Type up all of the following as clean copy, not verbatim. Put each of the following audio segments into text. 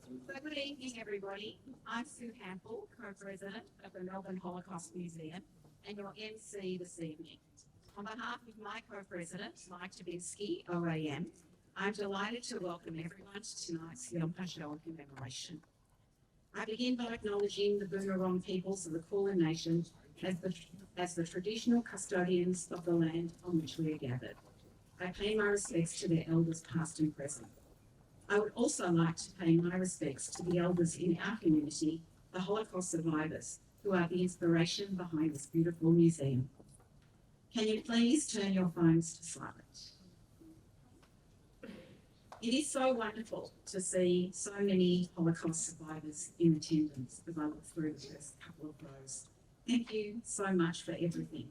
So good evening, everybody. I'm Sue Hample, co-president of the Melbourne Holocaust Museum and your MC this evening. On behalf of my co-president, Mike Tabinski, OAM, I'm delighted to welcome everyone to tonight's Yom HaShoah Commemoration. I begin by acknowledging the Boonwurrung peoples of the Kulin Nation as the traditional custodians of the land on which we are gathered. I pay my respects to their elders past and present. I would also like to pay my respects to the elders in our community, the Holocaust survivors, who are the inspiration behind this beautiful museum. Can you please turn your phones to silent? It is so wonderful to see so many Holocaust survivors in attendance as I look through the first couple of rows. Thank you so much for everything.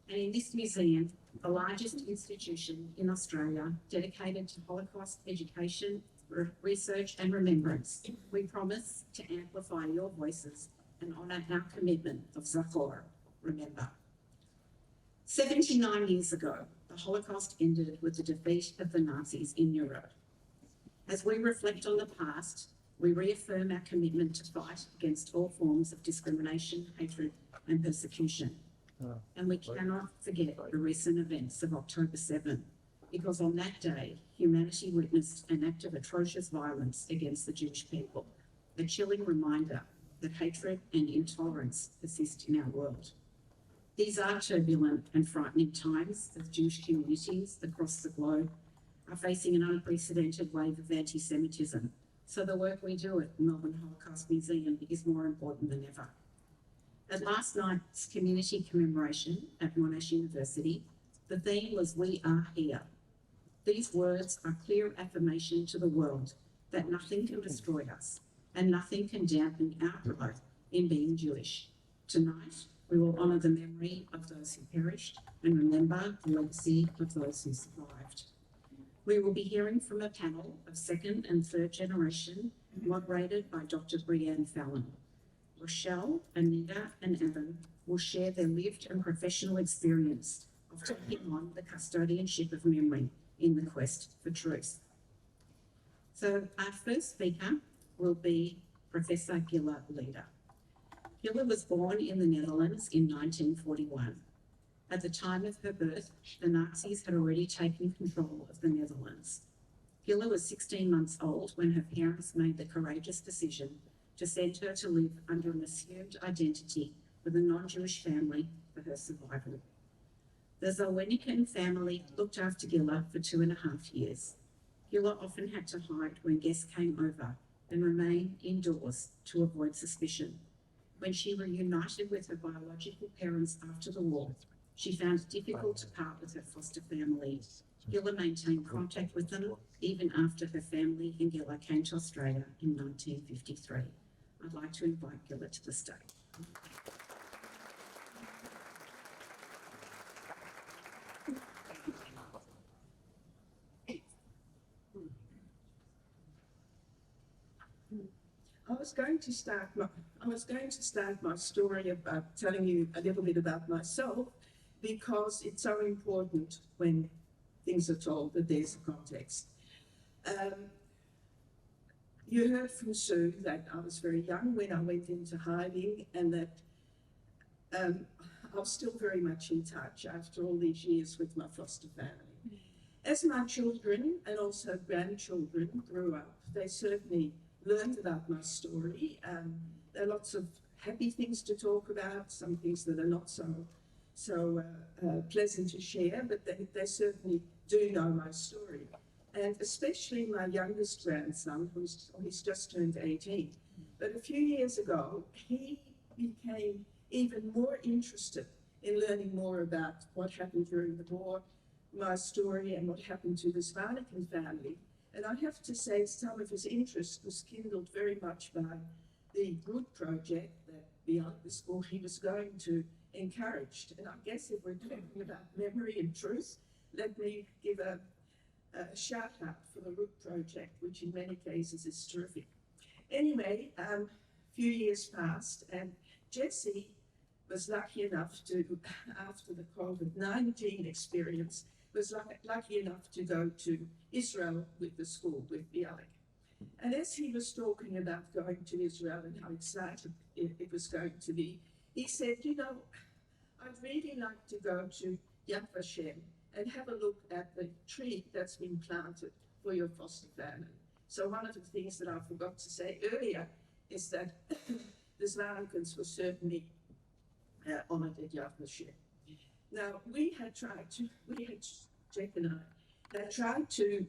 And in this museum, the largest institution in Australia dedicated to Holocaust education, research and remembrance, we promise to amplify your voices and honour our commitment of Zachor, remember. 79 years ago, the Holocaust ended with the defeat of the Nazis in Europe. As we reflect on the past, we reaffirm our commitment to fight against all forms of discrimination, hatred and persecution. And we cannot forget the recent events of October 7, because on that day, humanity witnessed an act of atrocious violence against the Jewish people, a chilling reminder that hatred and intolerance persist in our world. These are turbulent and frightening times as Jewish communities across the globe are facing an unprecedented wave of anti-Semitism, so the work we do at the Melbourne Holocaust Museum is more important than ever. At last night's community commemoration at Monash University, the theme was "We are here." These words are clear affirmation to the world that nothing can destroy us and nothing can dampen our pride in being Jewish. Tonight, we will honour the memory of those who perished and remember the legacy of those who survived. We will be hearing from a panel of second and third generation, moderated by Dr. Brianne Fallon. Rochelle, Anita and Evan will share their lived and professional experience of taking on the custodianship of memory in the quest for truth. So our first speaker will be Professor Gilah Leder. Gilah was born in the Netherlands in 1941. At the time of her birth, the Nazis had already taken control of the Netherlands. Gilah was 16 months old when her parents made the courageous decision to send her to live under an assumed identity with a non-Jewish family for her survival. The Zalweniken family looked after Gilah for 2.5 years. Gilah often had to hide when guests came over and remain indoors to avoid suspicion. When she reunited with her biological parents after the war, she found it difficult to part with her foster family. Gilah maintained contact with them even after her family and Gilah came to Australia in 1953. I'd like to invite Gilah to the stage. I was going to start my story about telling you a little bit about myself, because it's so important when things are told that there's a context. You heard from Sue that I was very young when I went into hiding, and that I was still very much in touch after all these years with my foster family. As my children and also grandchildren grew up, they certainly learned about my story. There are lots of happy things to talk about, some things that are not so pleasant to share, but they certainly do know my story. And especially my youngest grandson, he's just turned 18. But a few years ago, he became even more interested in learning more about what happened during the war, my story, and what happened to the Zalweniken family. And I have to say some of his interest was kindled very much by the good project that beyond the school he was going to encourage. And I guess if we're talking about memory and truth, let me give a shout out for the Root Project, which in many cases is terrific. Anyway, a few years passed, and Jessie was lucky enough to, after the COVID-19 experience, was lucky enough to go to Israel with the school, with Bialik. And as he was talking about going to Israel and how excited it was going to be, he said, you know, I'd really like to go to Yad Vashem and have a look at the tree that's been planted for your foster family. So one of the things that I forgot to say earlier is that the Zwanikens were certainly honoured at Yad Vashem. Now, Jack and I, had tried to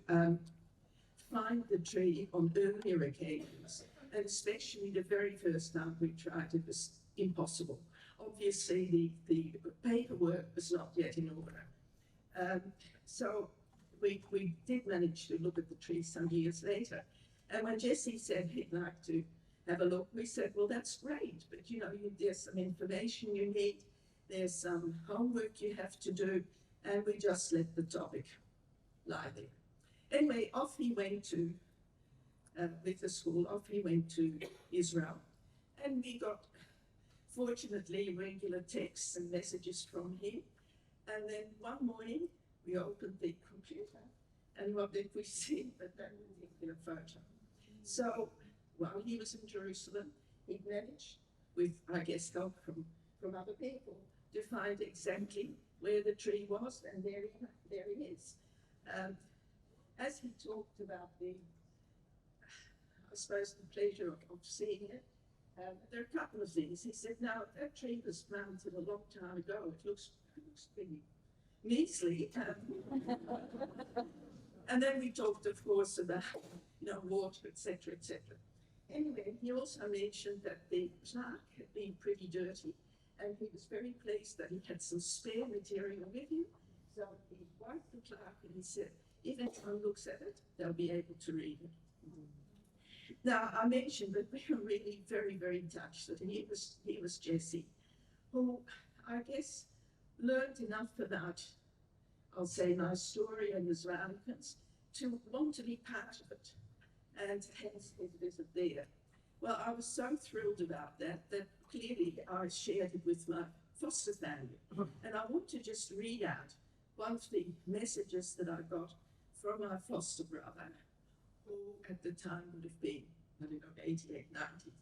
find the tree on earlier occasions, and especially the very first time we tried, it was impossible. Obviously, the paperwork was not yet in order. So we did manage to look at the tree some years later. And when Jesse said he'd like to have a look, we said, well, that's great, but you know, there's some information you need, there's some homework you have to do, and we just let the topic lie there. Anyway, off he went to, with the school, off he went to Israel, and we got, fortunately, regular texts and messages from him. And then one morning, we opened the computer, and what did we see but that particular photo? So while he was in Jerusalem, he managed, with, I guess, help from other people, to find exactly where the tree was, and there he is. As he talked about the, I suppose, the pleasure of seeing it, there are a couple of things. He said, now, that tree was planted a long time ago. It looks pretty measly. And then we talked, of course, about, you know, water, etc., etc. Anyway, he also mentioned that the plaque had been pretty dirty, and he was very pleased that he had some spare material with him. So he wiped the plaque and he said, if anyone looks at it, they'll be able to read it. Now, I mentioned that we were really very, very touched that he was Jesse, who I guess learned enough about, I'll say, my story and the Zwanikens to want to be part of it, and hence his visit there. Well, I was so thrilled about that clearly I shared it with my foster family. And I want to just read out one of the messages that I got from my foster brother, who at the time would have been, I don't know, 88, 90.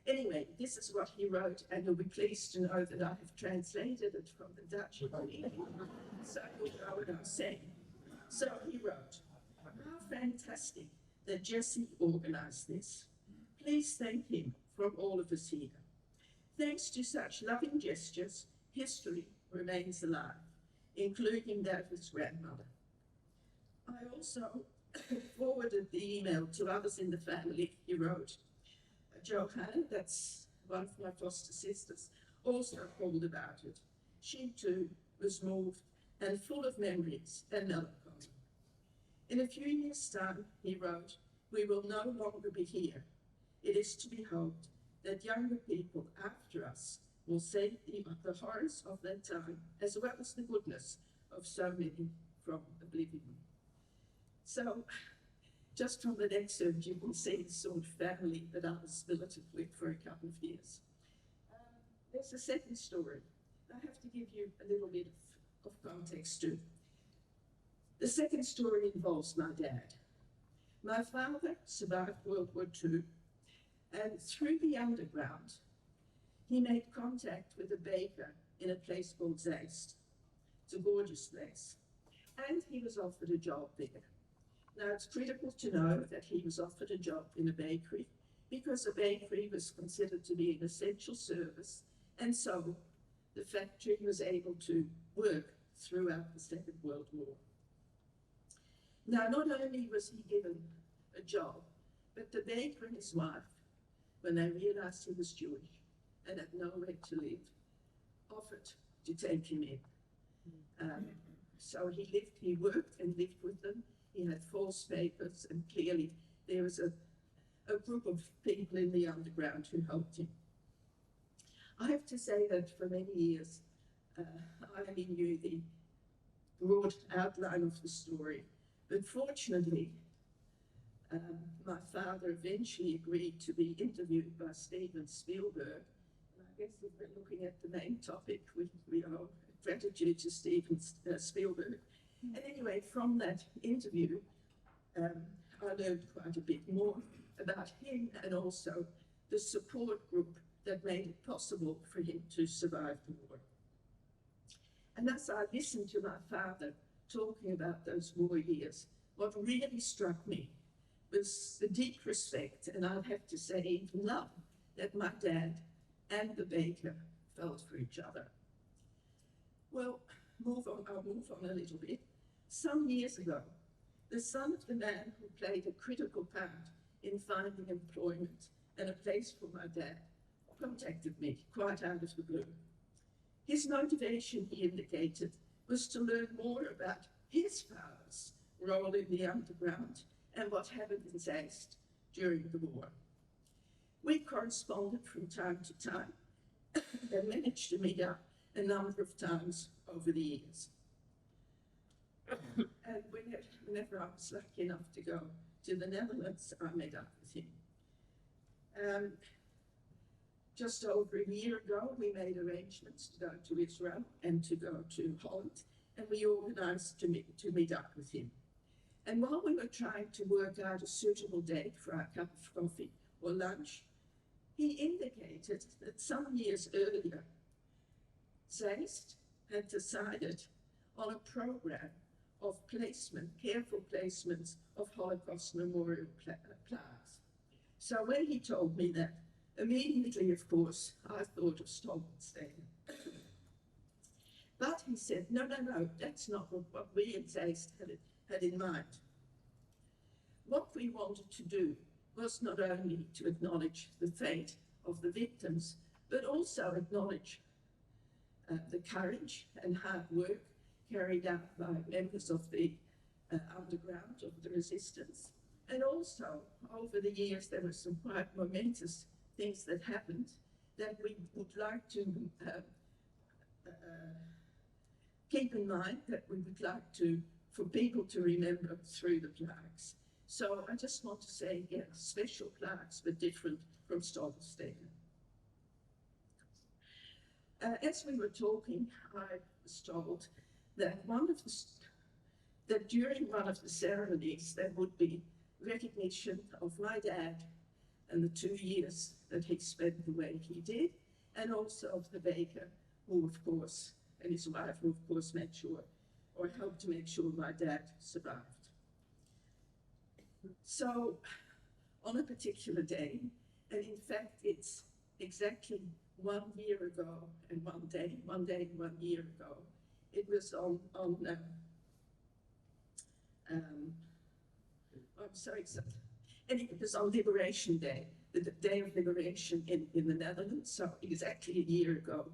Anyway, this is what he wrote, and you'll be pleased to know that I have translated it from the Dutch into English, so you'll know what I'm saying. So he wrote, how fantastic that Jesse organized this. Please thank him from all of us here. Thanks to such loving gestures, history remains alive, including that of his grandmother. I also forwarded the email to others in the family. He wrote, Johanna, that's one of my foster sisters, also called about it. She too was moved and full of memories and melancholy. In a few years' time, he wrote, we will no longer be here. It is to be hoped that younger people after us will save the horrors of that time, as well as the goodness of so many from oblivion. So, just from the excerpt, you can see the sort of family that I was militant with for a couple of years. There's a second story. I have to give you a little bit of context too. The second story involves my dad. My father survived World War II, and through the underground, he made contact with a baker in a place called Zeist. It's a gorgeous place. And he was offered a job there. Now, it's critical to know that he was offered a job in a bakery because a bakery was considered to be an essential service, and so the factory was able to work throughout the Second World War. Now, not only was he given a job, but the baker and his wife, when they realized he was Jewish and had nowhere to live, offered to take him in. So he worked and lived with them. He had false papers, and clearly there was a group of people in the underground who helped him. I have to say that for many years, I only knew the broad outline of the story, but fortunately, my father eventually agreed to be interviewed by Steven Spielberg. And I guess if we're looking at the main topic, we owe gratitude to Steven Spielberg. And anyway, from that interview, I learned quite a bit more about him and also the support group that made it possible for him to survive the war. And as I listened to my father talking about those war years, what really struck me was the deep respect, and I'd have to say even love, that my dad and the baker felt for each other. Well, I'll move on a little bit. Some years ago, the son of the man who played a critical part in finding employment and a place for my dad contacted me quite out of the blue. His motivation, he indicated, was to learn more about his father's role in the underground and what happened in Zeist during the war. We corresponded from time to time and managed to meet up a number of times over the years. And whenever I was lucky enough to go to the Netherlands, I met up with him. Just over a year ago, we made arrangements to go to Israel and to go to Holland, and we organised to meet up with him. And while we were trying to work out a suitable date for our cup of coffee or lunch, he indicated that some years earlier, Zeist had decided on a programme of placement, careful placements of Holocaust memorial plaques. So when he told me that, immediately, of course, I thought of Stolperstein. But he said, no, that's not what we in Zeist had in mind. What we wanted to do was not only to acknowledge the fate of the victims, but also acknowledge the courage and hard work carried out by members of the underground, of the resistance. And also, over the years, there were some quite momentous things that happened that we would like to keep in mind, that we would like for people to remember through the plaques. So I just want to say, yeah, special plaques, but different from Stolperstein. As we were talking, I was told that during one of the ceremonies there would be recognition of my dad and the 2 years that he spent the way he did, and also of the baker, who of course, and his wife, who of course made sure, or helped to make sure my dad survived. So, on a particular day, and in fact it's exactly 1 year ago and 1 day and 1 year ago, it was and it was on Liberation Day, the Day of Liberation in the Netherlands, so exactly a year ago.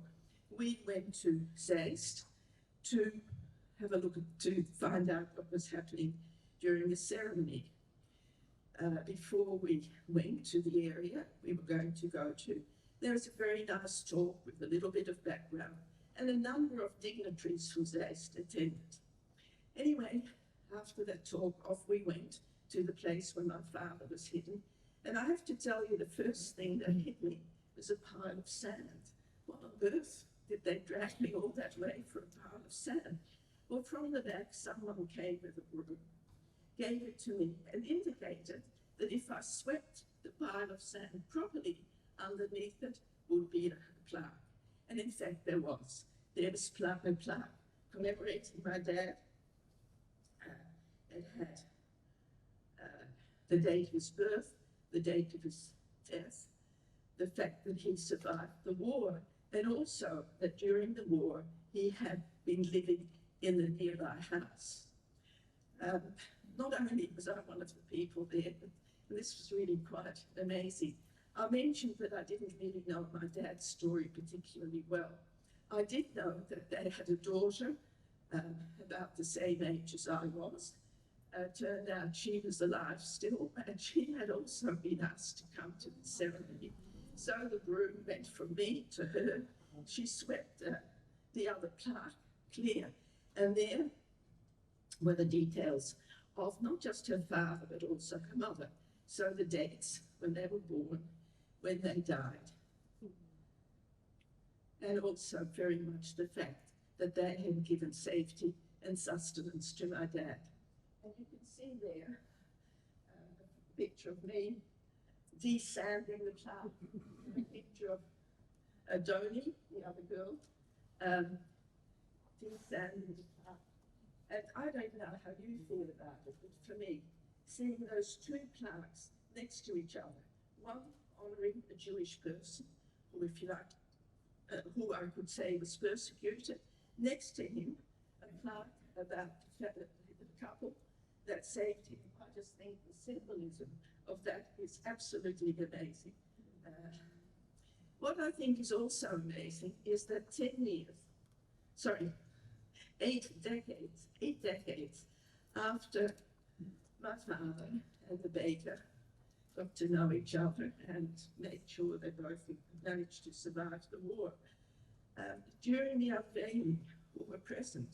We went to Zeist to have a look, to find out what was happening during the ceremony. Before we went to the area we were going to go to, there was a very nice talk with a little bit of background, and a number of dignitaries from Zeist attended. Anyway, after that talk, off we went to the place where my father was hidden, and I have to tell you, the first thing that hit me was a pile of sand. What on earth did they drag me all that way for a pile of sand? Well, from the back, someone came with a broom, gave it to me, and indicated that if I swept the pile of sand properly, underneath it would be a plaque. And in fact, there was. There was a plaque commemorating my dad. It had the date of his birth, the date of his death, the fact that he survived the war, and also that during the war he had been living in the nearby house. Not only was I one of the people there, but this was really quite amazing. I mentioned that I didn't really know my dad's story particularly well. I did know that they had a daughter about the same age as I was. Turned out she was alive still, and she had also been asked to come to the ceremony. So the broom went from me to her. She swept the other plaque clear, and there were the details of not just her father, but also her mother. So the dates, when they were born, when they died, and also very much the fact that they had given safety and sustenance to my dad. And you can see there a picture of me desanding the plaque. A picture of Adoni, the other girl, desanding the plaque. And I don't know how you feel about it, but for me, seeing those two plaques next to each other, one honouring a Jewish person, who, if you like, who I could say was persecuted, next to him, a plaque about the couple that saved him. I just think the symbolism of that is absolutely amazing. What I think is also amazing is that 8 decades after my father and the baker got to know each other and made sure they both managed to survive the war, during the unveiling, who were present,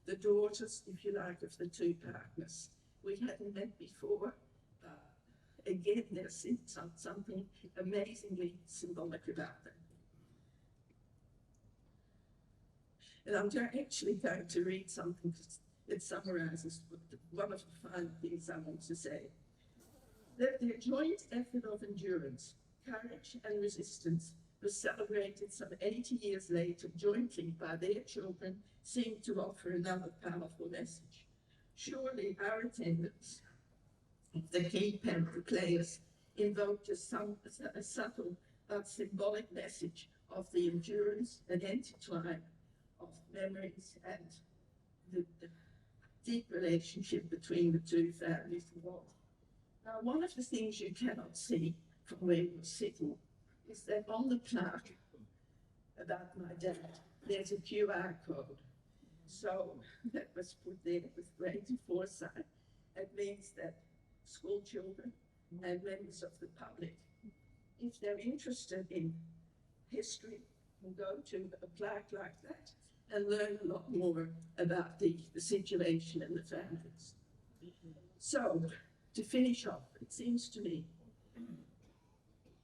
the daughters, if you like, of the two partners. We hadn't met before. Again, there's something amazingly symbolic about them. And I'm actually going to read something that summarizes one of the final things I want to say. That their joint effort of endurance, courage and resistance was celebrated some 80 years later jointly by their children, seemed to offer another powerful message. Surely our attendance, the key players, invoked a subtle but symbolic message of the endurance and intertwine of memories and the deep relationship between the two families involved. Now, one of the things you cannot see from where you're sitting is that on the plaque about my dad, there's a QR code. So that was put there with great foresight. It means that school children and members of the public, if they're interested in history, can go to a plaque like that and learn a lot more about the situation and the families. So, to finish off, it seems to me,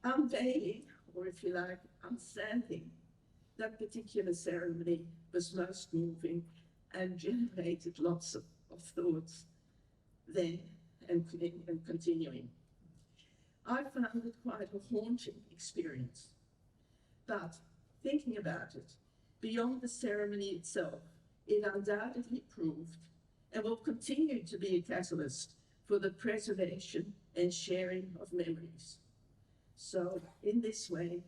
unveiling, or if you like, unsanding, that particular ceremony was most moving and generated lots of thoughts then and continuing. I found it quite a haunting experience, but thinking about it, beyond the ceremony itself, it undoubtedly proved and will continue to be a catalyst for the preservation and sharing of memories. So in this way,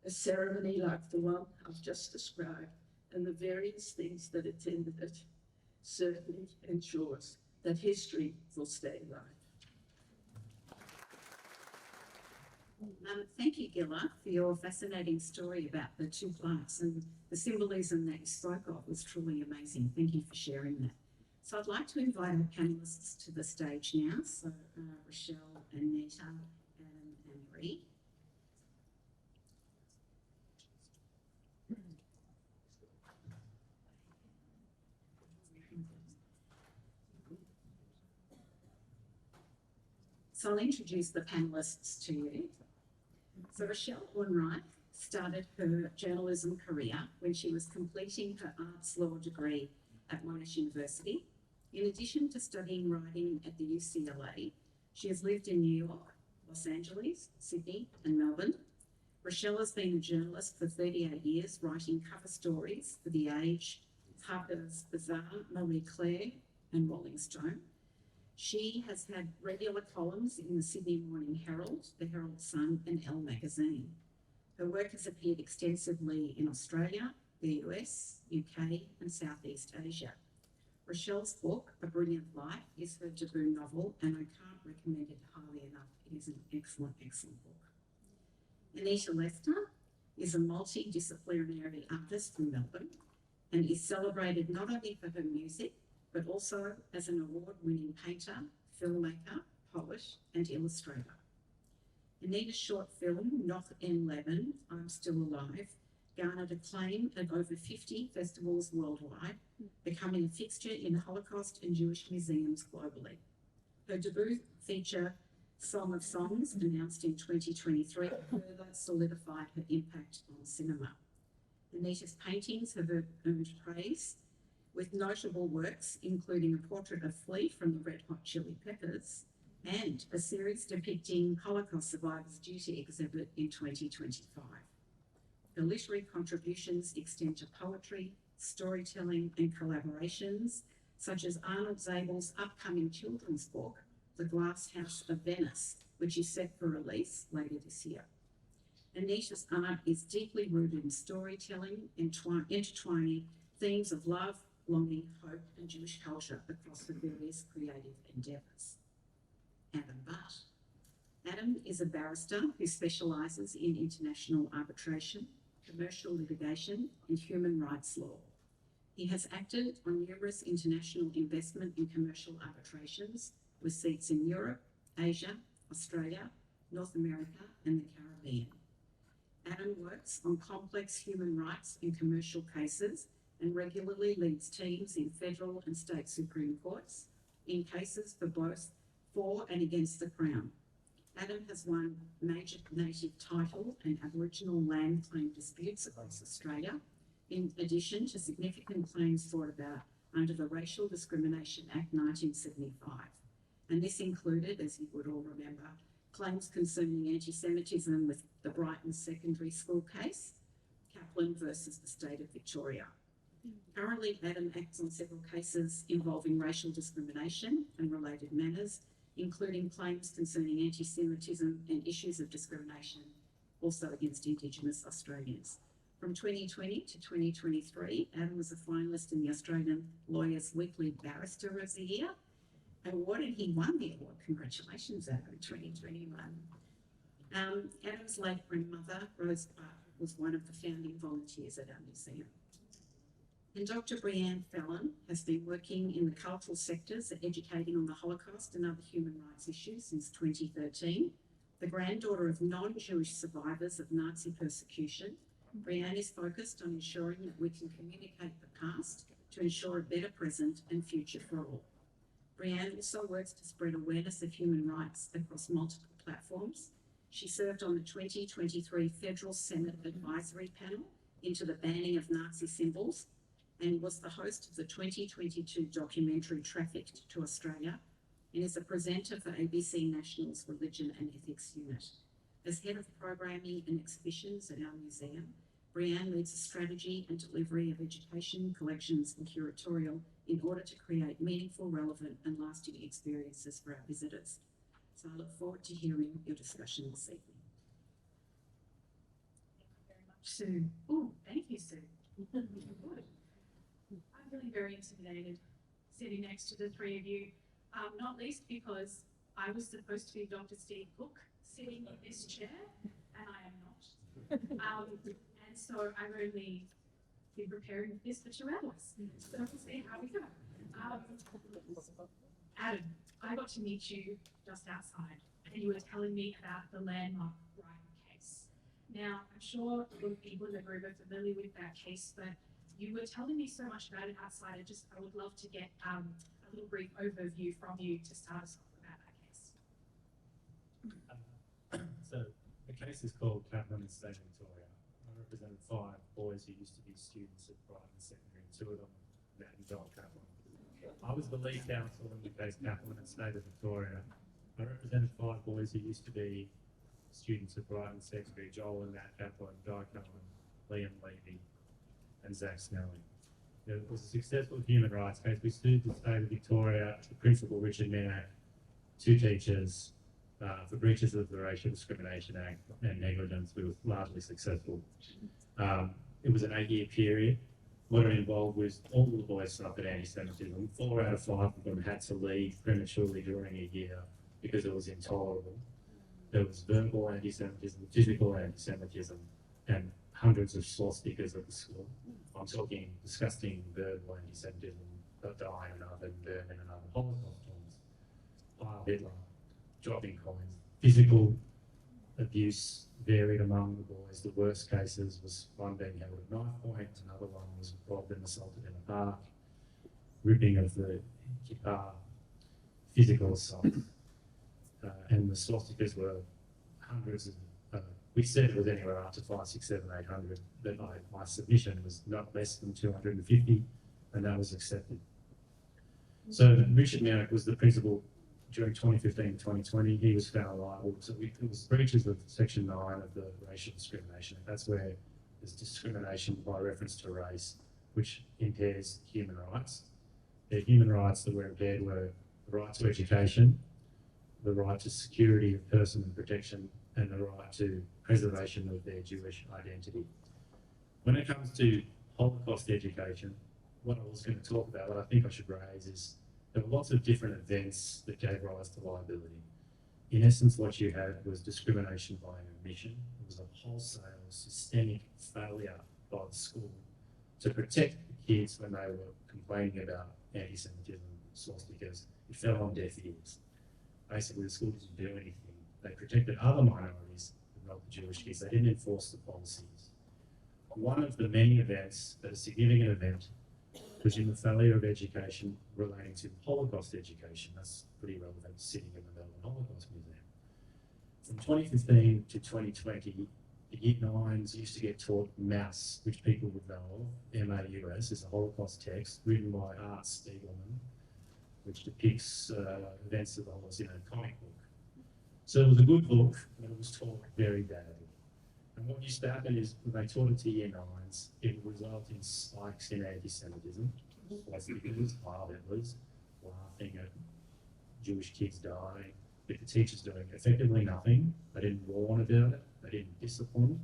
a ceremony like the one I've just described and the various things that attended it certainly ensures that history will stay alive. Thank you, Gilah, for your fascinating story about the two plaques, and the symbolism that you spoke of was truly amazing. Thank you for sharing that. So I'd like to invite our panellists to the stage now. So Rochelle, Anita, Adam and Marie. So I'll introduce the panellists to you. So Rochelle Unreich started her journalism career when she was completing her arts law degree at Monash University. In addition to studying writing at the UCLA, she has lived in New York, Los Angeles, Sydney and Melbourne. Rochelle has been a journalist for 38 years, writing cover stories for The Age, Harper's Bazaar, Marie Claire and Rolling Stone. She has had regular columns in the Sydney Morning Herald, the Herald Sun and Elle magazine. Her work has appeared extensively in Australia, the US, UK and Southeast Asia. Rochelle's book, A Brilliant Life, is her debut novel and I can't recommend it highly enough. It is an excellent, excellent book. Anita Lester is a multidisciplinary artist from Melbourne and is celebrated not only for her music, but also as an award-winning painter, filmmaker, poet and illustrator. Anita's short film, Noch im Leben, I'm Still Alive, garnered acclaim at over 50 festivals worldwide, becoming a fixture in Holocaust and Jewish museums globally. Her debut feature, Song of Songs, announced in 2023, further solidified her impact on cinema. Anita's paintings have earned praise, with notable works including a portrait of Flea from the Red Hot Chili Peppers and a series depicting Holocaust survivors due to exhibit in 2025. The literary contributions extend to poetry, storytelling and collaborations, such as Arnold Zabel's upcoming children's book, The Glass House of Venice, which is set for release later this year. Anita's art is deeply rooted in storytelling, intertwining themes of love, longing, hope and Jewish culture across the various creative endeavours. Adam Butt. Adam is a barrister who specialises in international arbitration, commercial litigation and human rights law. He has acted on numerous international investment and commercial arbitrations with seats in Europe, Asia, Australia, North America and the Caribbean. Adam works on complex human rights and commercial cases and regularly leads teams in federal and state Supreme Courts in cases for both for and against the Crown. Adam has won major native title and Aboriginal land claim disputes across Australia, in addition to significant claims brought about under the Racial Discrimination Act 1975. And this included, as you would all remember, claims concerning anti-Semitism with the Brighton Secondary School case, Kaplan versus the State of Victoria. Currently, Adam acts on several cases involving racial discrimination and related matters, including claims concerning anti-Semitism and issues of discrimination also against Indigenous Australians. From 2020 to 2023, Adam was a finalist in the Australian Lawyers Weekly Barrister of the Year, awarded. He won the award. Congratulations, Adam, 2021. Adam's late grandmother, Rose Butt, was one of the founding volunteers at our museum. And Dr. Brianne Fallon has been working in the cultural sectors, educating on the Holocaust and other human rights issues since 2013. The granddaughter of non-Jewish survivors of Nazi persecution, Brianne is focused on ensuring that we can communicate the past to ensure a better present and future for all. Brianne also works to spread awareness of human rights across multiple platforms. She served on the 2023 Federal Senate Advisory Panel into the banning of Nazi symbols and was the host of the 2022 documentary Trafficked to Australia and is a presenter for ABC National's Religion and Ethics Unit. As Head of Programming and Exhibitions at our museum, Brianne leads the strategy and delivery of education, collections and curatorial in order to create meaningful, relevant and lasting experiences for our visitors. So I look forward to hearing your discussion this evening. Thank you very much, Sue. Oh, thank you, Sue. Good. I'm really very intimidated sitting next to the three of you, not least because I was supposed to be Dr. Steve Cook sitting in this chair, and I am not. And so I've only been preparing this for 2 hours, so we'll see how we go. Adam, I got to meet you just outside, and you were telling me about the landmark Brighton case. Now, I'm sure a lot of people in the group are familiar with that case, but you were telling me so much about it outside. I would love to get a little brief overview from you to start us off about that case. So the case is called Kaplan and State of Victoria. I represented 5 boys who used to be students at Brighton Secondary, and 2 of them met Joel Kaplan. I was the lead counsel in the case Kaplan and State of Victoria. I represented 5 boys who used to be students at Brighton Secondary, Joel and Matt Kaplan, Guy Cohen, Liam Levy and Zach Snelling. It was a successful human rights case. We sued the State of Victoria, the Principal Richard Minack, 2 teachers, for breaches of the Racial Discrimination Act and negligence. We were largely successful. It was an 8-year period. What it involved was all the boys suffered anti-Semitism. 4 out of 5 of them had to leave prematurely during a year because it was intolerable. There was verbal anti-Semitism, physical anti-Semitism, and hundreds of swastikas at the school. I'm talking disgusting verbal anti-Semitism, die in an oven, burn in an oven, Holocaust terms, Heil Hitler, dropping coins. Physical abuse varied among the boys. The worst cases was one being held at knife point, another one was robbed and assaulted in a park, ripping of the kippah, physical assault. And the swastikas were hundreds of, we said it was anywhere up to 5, 6, 7, 800, but my submission was not less than 250, and that was accepted. So Richard Minack was the principal during 2015 and 2020, he was found liable. So it was breaches of Section 9 of the Racial Discrimination Act. That's where there's discrimination by reference to race, which impairs human rights. The human rights that were impaired were the right to education, the right to security of person and protection, and the right to preservation of their Jewish identity. When it comes to Holocaust education, what I was going to talk about, what I think I should raise is there were lots of different events that gave rise to liability. In essence, what you had was discrimination by omission. It was a wholesale, systemic failure by the school to protect the kids when they were complaining about anti-Semitism, swastikas. It fell on deaf ears. Basically, the school didn't do anything. They protected other minorities, but not the Jewish kids. They didn't enforce the policies. One of the many events, but a significant event, was in the failure of education relating to Holocaust education. That's pretty relevant sitting in the Melbourne Holocaust Museum. From 2015 to 2020, the Year 9s used to get taught MAUS, which people would know of. MAUS is a Holocaust text written by Art Spiegelman, which depicts events of the Holocaust in a comic book. So it was a good book, but it was taught very badly. And what used to happen is when they taught it to Year 9s, it would result in spikes in anti-Semitism, swastikas, Heil Hitlers, laughing at Jewish kids dying, but the teachers doing effectively nothing. They didn't warn about it, they didn't discipline,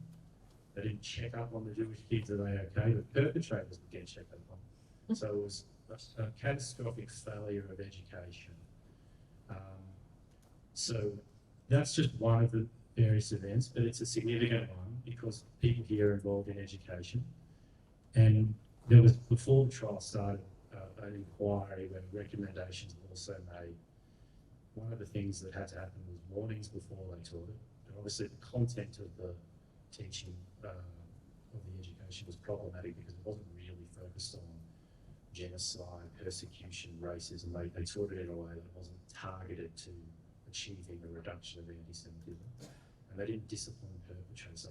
they didn't check up on the Jewish kids, are they okay? The perpetrators would get checked up on. So it was a catastrophic failure of education. So that's just one of the various events, but it's a significant one because people here are involved in education. And there was, before the trial started, an inquiry where recommendations were also made. One of the things that had to happen was warnings before they taught it. And obviously the content of the teaching of the education was problematic because it wasn't really focused on genocide, persecution, racism. They taught it in a way that wasn't targeted to achieving a reduction of anti-Semitism. And they didn't discipline perpetrators. So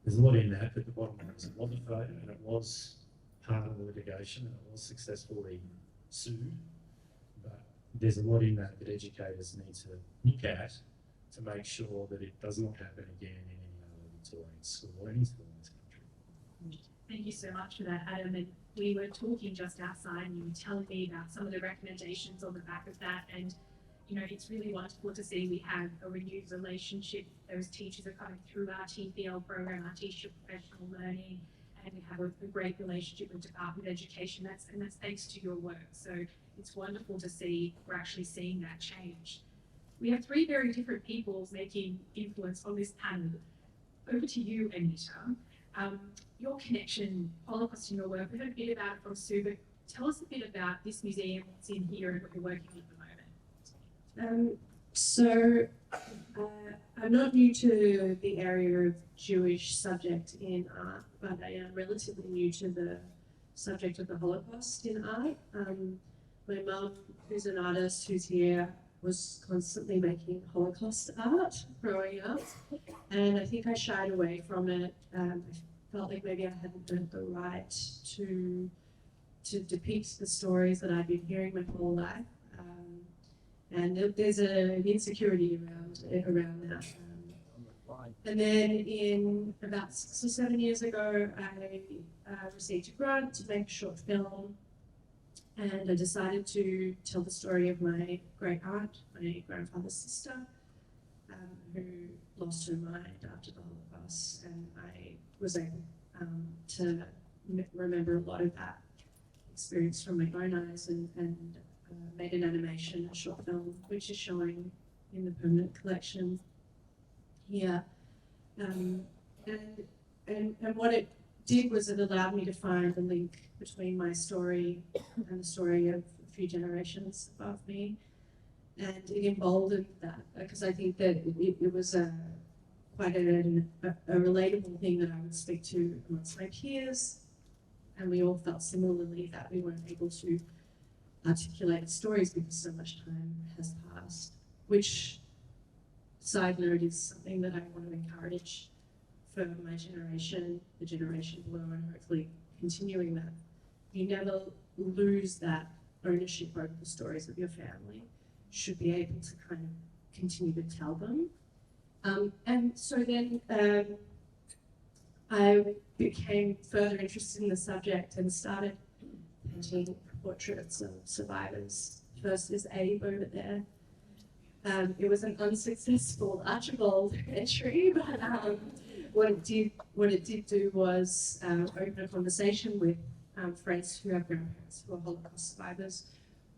there's a lot in that, but the bottom line is it was a failure and it was part of the litigation and it was successfully sued. But there's a lot in that that educators need to look at to make sure that it does not happen again in any other Victorian school or any school in this country. Thank you so much for that, Adam. And we were talking just outside and you were telling me about some of the recommendations on the back of that. And you know, it's really wonderful to see we have a renewed relationship. Those teachers are coming through our TPL program, our Teacher Professional Learning, and we have a great relationship with Department of Education. That's thanks to your work. So it's wonderful to see we're actually seeing that change. We have three very different people making influence on this panel. Over to you, Anita. Your connection, Holocaust in your work, we heard a bit about it from Sue, but tell us a bit about this museum, what's in here and what you're working on at the moment. I'm not new to the area of Jewish subject in art, but I am relatively new to the subject of the Holocaust in art. My mum, who's an artist who's here, was constantly making Holocaust art growing up, and I think I shied away from it. I felt like maybe I hadn't earned the right to depict the stories that I'd been hearing my whole life. And there's an insecurity around that. And then in about 6 or 7 years ago, I received a grant to make a short film, and I decided to tell the story of my great aunt, my grandfather's sister, who lost her mind after the Holocaust, and I was able to remember a lot of that experience from my own eyes and made an animation, a short film, which is showing in the permanent collection here. And what it did was it allowed me to find the link between my story and the story of a few generations above me. And it emboldened that, because I think that it was quite a relatable thing that I would speak to amongst my peers. And we all felt similarly that we weren't able to articulate stories because so much time has passed, which, side note, is something that I want to encourage for my generation, the generation below, and hopefully continuing that. You never lose that ownership over the stories of your family. should be able to kind of continue to tell them. And so then I became further interested in the subject and started painting portraits of survivors. First is Abe over there. It was an unsuccessful Archibald entry, but what it did do was open a conversation with friends who have grandparents who are Holocaust survivors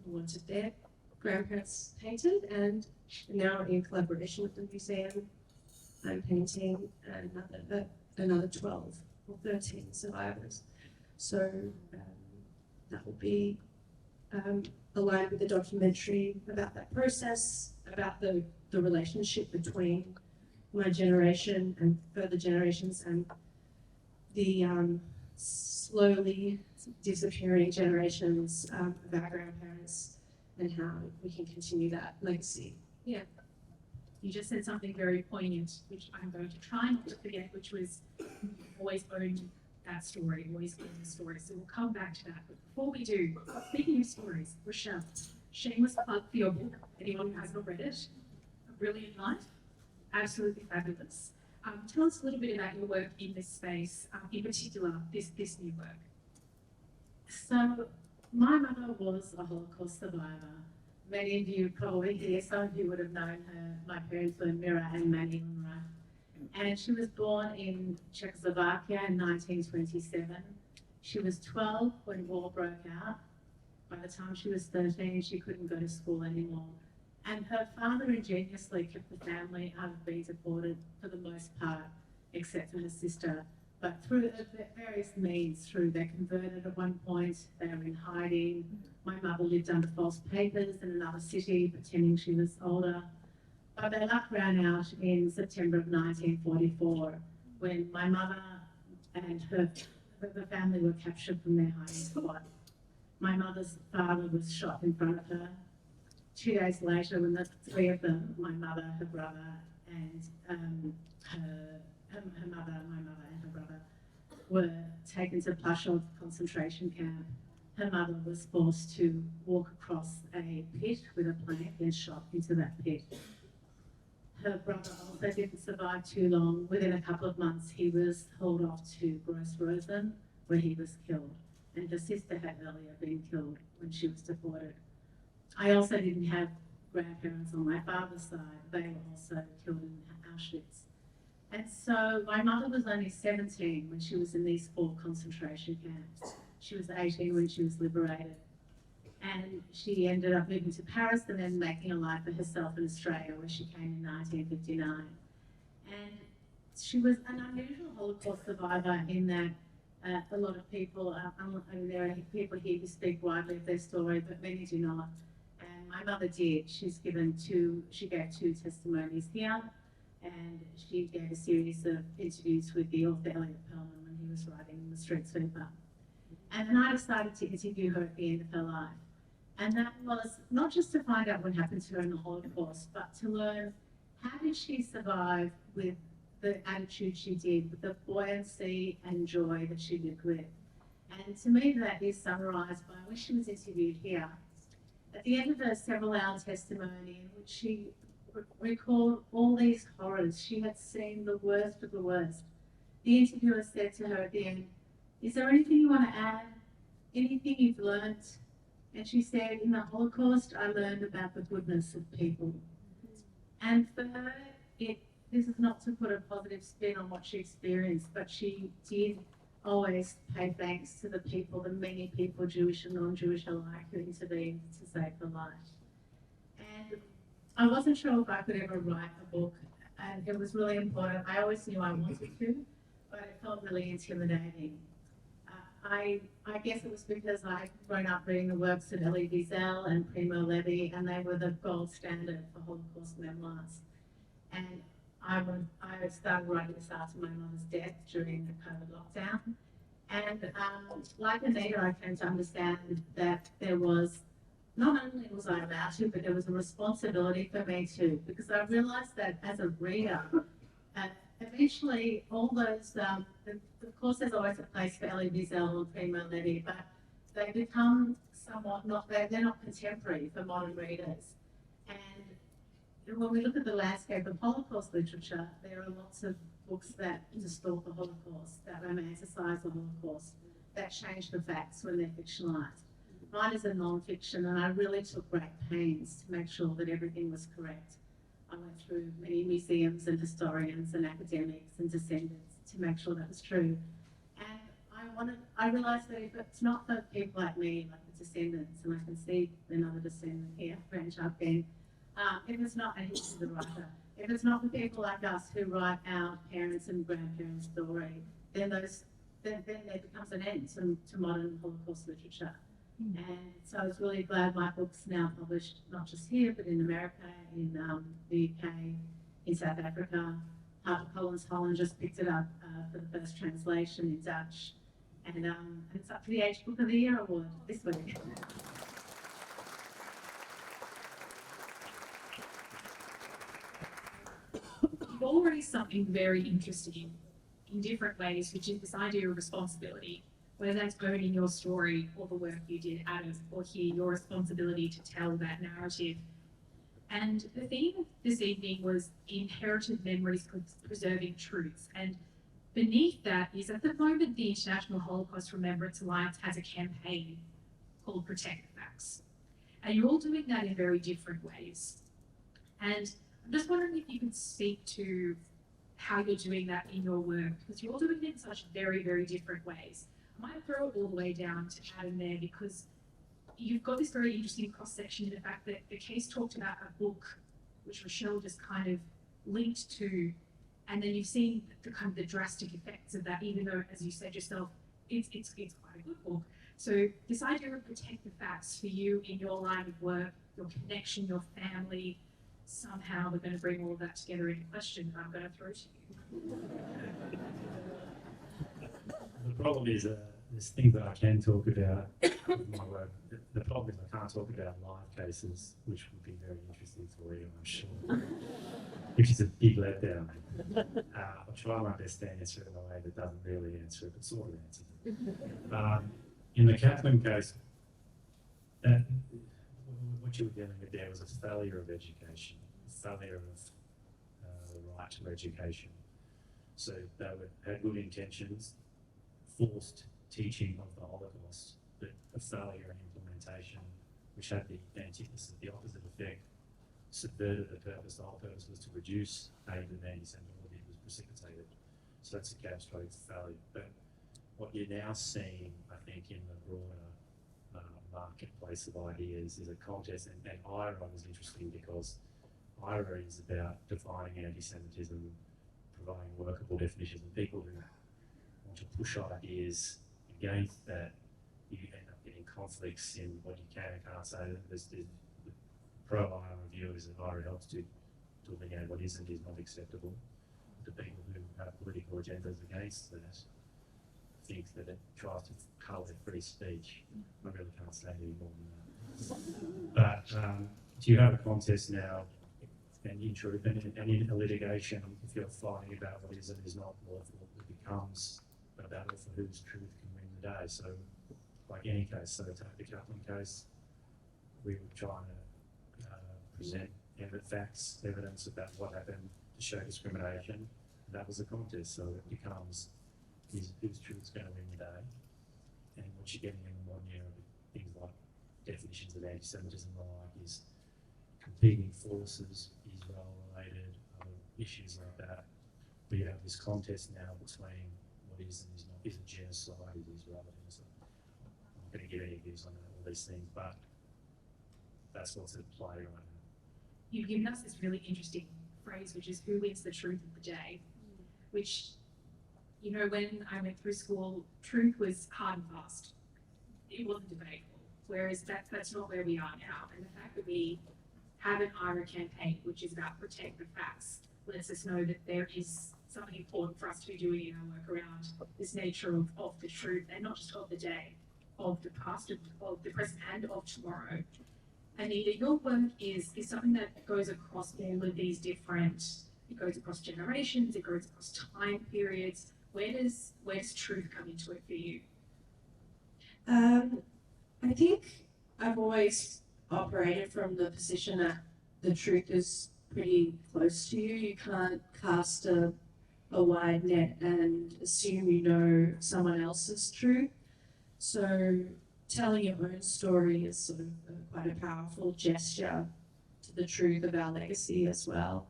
who wanted their grandparents painted, and now in collaboration with the museum, I'm painting another 12 or 13 survivors. So that will be aligned with the documentary about that process, about the relationship between my generation and further generations and the slowly disappearing generations of our grandparents, and how we can continue that legacy. Yeah. You just said something very poignant, which I'm going to try not to forget, which was always own that story, always own the story. So we'll come back to that. But before we do, speaking of stories, Rochelle, shameless plug for your book, anyone who hasn't read it, A Brilliant Life, absolutely fabulous. Tell us a little bit about your work in this space, in particular, this new work. So, my mother was a Holocaust survivor. Many of you probably here, some of you would have known her. My parents were Mira and Manny Unruh. And she was born in Czechoslovakia in 1927. She was 12 when war broke out. By the time she was 13, she couldn't go to school anymore. And her father ingeniously kept the family out of being deported for the most part, except for her sister. But through various means, they converted at one point, they were in hiding. My mother lived under false papers in another city, pretending she was older. But their luck ran out in September of 1944, when my mother and the family were captured from their hiding spot. My mother's father was shot in front of her. 2 days later, when the three of them, my mother, her brother, and her mother, my mother and her brother, were taken to Plaszow concentration camp, her mother was forced to walk across a pit with a plank and shot into that pit. Her brother also didn't survive too long. Within a couple of months, he was hauled off to Gross Rosen, where he was killed. And her sister had earlier been killed when she was deported. I also didn't have grandparents on my father's side. They were also killed in Auschwitz. And so my mother was only 17 when she was in these 4 concentration camps. She was 18 when she was liberated. And she ended up moving to Paris and then making a life for herself in Australia, where she came in 1959. And she was an unusual Holocaust survivor in that a lot of people, there are people here who speak widely of their story, but many do not. And my mother did. She gave 2 testimonies here, and she gave a series of interviews with the author Elliot Perlman when he was writing The Street Sweeper. And then I decided to interview her at the end of her life. And that was not just to find out what happened to her in the Holocaust, but to learn how did she survive with the attitude she did, with the buoyancy and joy that she lived with. And to me, that is summarised by when she was interviewed here. At the end of her several-hour testimony, in which she recalled all these horrors, she had seen the worst of the worst. The interviewer said to her at the end, "Is there anything you want to add? Anything you've learnt?" And she said, "In the Holocaust, I learned about the goodness of people." And for her, this is not to put a positive spin on what she experienced, but she did always pay thanks to the people, the many people, Jewish and non-Jewish alike, who intervened to save her life. And I wasn't sure if I could ever write a book, and it was really important. I always knew I wanted to, but it felt really intimidating. I guess it was because I'd grown up reading the works of Elie Wiesel and Primo Levi, and they were the gold standard for Holocaust memoirs. And I started writing this after my mother's death during the COVID lockdown. And like Anita, I came to understand that there was, not only was I allowed to, but there was a responsibility for me too, because I realised that as a reader, eventually all those, of course there's always a place for Elie Wiesel and Primo Levi, but they become somewhat they're not contemporary for modern readers. And when we look at the landscape of Holocaust literature, there are lots of books that distort the Holocaust, that romanticise the Holocaust, that change the facts when they're fictionalised. Mine is a non-fiction, and I really took great pains to make sure that everything was correct. I went through many museums and historians and academics and descendants to make sure that was true. And I realised that if it's not for people like me, like the descendants, and I can see another descendant here, grandchild Ben, if it's not, and he's the writer, if it's not for people like us who write our parents' and grandparents' story, then there becomes an end to modern Holocaust literature. And so I was really glad my book's now published, not just here, but in America, in the UK, in South Africa. HarperCollins Holland just picked it up for the first translation in Dutch. And it's up for the Age Book of the Year award this week. You've all raised something very interesting in different ways, which is this idea of responsibility, whether that's owning your story or the work you did out of, or here, your responsibility to tell that narrative. And the theme of this evening was inherited memories preserving truths. And beneath that is, at the moment, the International Holocaust Remembrance Alliance has a campaign called Protect the Facts. And you're all doing that in very different ways. And I'm just wondering if you could speak to how you're doing that in your work, because you're all doing it in such very, very different ways. I might throw it all the way down to Adam there, because you've got this very interesting cross-section in the fact that the case talked about a book, which Rochelle just kind of linked to, and then you've seen the kind of the drastic effects of that, even though, as you said yourself, it's quite a good book. So this idea of protect the facts for you in your line of work, your connection, your family, somehow we're going to bring all of that together in a question that I'm going to throw to you. The problem is there's things that I can talk about in my work. The problem is I can't talk about live cases, which would be very interesting for you, I'm sure, which is a big letdown. I'll try my best to answer it in a way that doesn't really answer it, but sort of answers it. In the Kaplan case, what you were dealing with there was a failure of education, a failure of the right to education. So they had good intentions, forced teaching of the Holocaust, but a failure in implementation, which had the antithesis, the opposite effect, subverted the purpose. The whole purpose was to reduce hate and anti-Semitism, was precipitated. So that's a catastrophic failure. But what you're now seeing, I think, in the broader marketplace of ideas is a contest, and IRA was interesting because IRA is about defining anti-Semitism, providing workable definitions, and people who want to push ideas against that, you end up getting conflicts in what you can and can't say. There's the pro-IRA view is that IRA helps to delineate what is and is not acceptable. The people who have political agendas against that think that it tries to colour free speech. I really can't say any more than that. But do you have a contest now, and in a litigation, if you're fighting about what is and is not lawful, it becomes a battle for whose truth can win the day. So, like any case, so take the Kaplan case, we were trying to present facts, evidence about what happened to show discrimination, and that was a contest. So it becomes whose truth's going to win the day. And what you're getting in the modern era, things like definitions of anti-Semitism and the like, is competing forces, Israel-related, other issues like that. We have this contest now between what is and is not. Is it genocide? Is Israel a genocide? I'm not going to give any views on all these things, but that's what's at play right now. You've given us this really interesting phrase, which is who wins the truth of the day, which, you know, when I went through school, truth was hard and fast. It wasn't debatable, whereas that's not where we are now. And the fact that we have an IRA campaign, which is about protect the facts, lets us know that there is something important for us to be doing in our work around this nature of the truth, and not just of the day, of the past, of the present, and of tomorrow. Anita, your work is something that goes across all of these different, it goes across generations, it goes across time periods. Where does truth come into it for you? I think I've always operated from the position that the truth is pretty close to you. You can't cast a wide net and assume you know someone else's truth. So telling your own story is sort of quite a powerful gesture to the truth of our legacy as well.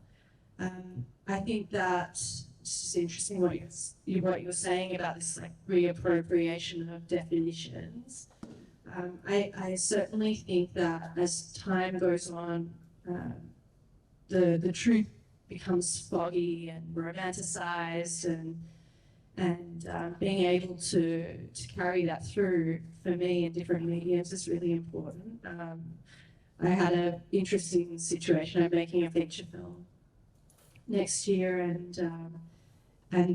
I think that it's just interesting what you're saying about this like reappropriation of definitions. I certainly think that as time goes on, the truth becomes foggy and romanticized, and being able to carry that through for me in different mediums is really important. I had an interesting situation. I'm making a feature film next year, and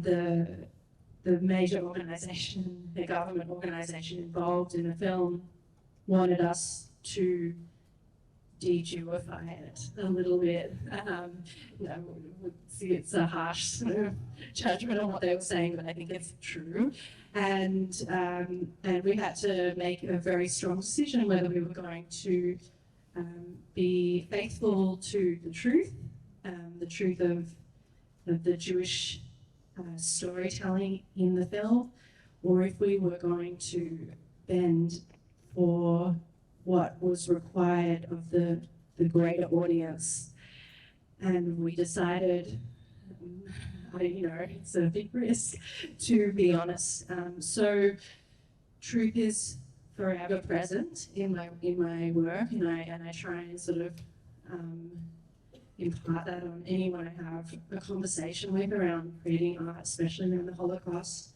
the major organisation, the government organisation involved in the film, wanted us to de-Jewify it a little bit. You know, it's a harsh sort of judgment on what they were saying, but I think it's true. And we had to make a very strong decision whether we were going to be faithful to the truth of the Jewish storytelling in the film, or if we were going to bend for what was required of the greater audience. And we decided, it's a big risk, to be honest. So truth is forever present in my work, and I try and sort of impart that on anyone I have a conversation with around creating art, especially around the Holocaust,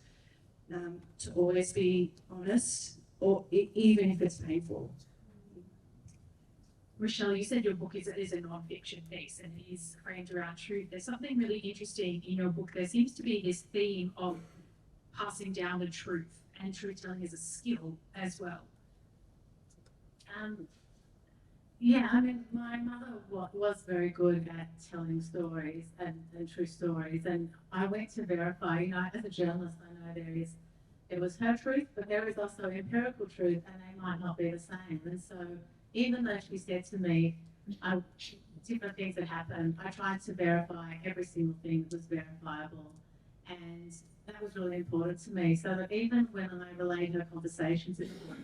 to always be honest, or even if it's painful. Rochelle, you said your book is a non-fiction piece and it is framed around truth. There's something really interesting in your book. There seems to be this theme of passing down the truth, and truth-telling is a skill as well. Yeah, I mean, my mother was very good at telling stories and true stories, and I went to verify, as a journalist, I know there was her truth, but there is also empirical truth, and they might not be the same. And so even though she said to me, different things that happened, I tried to verify every single thing that was verifiable, and that was really important to me. So that even when I relayed her conversations in the book,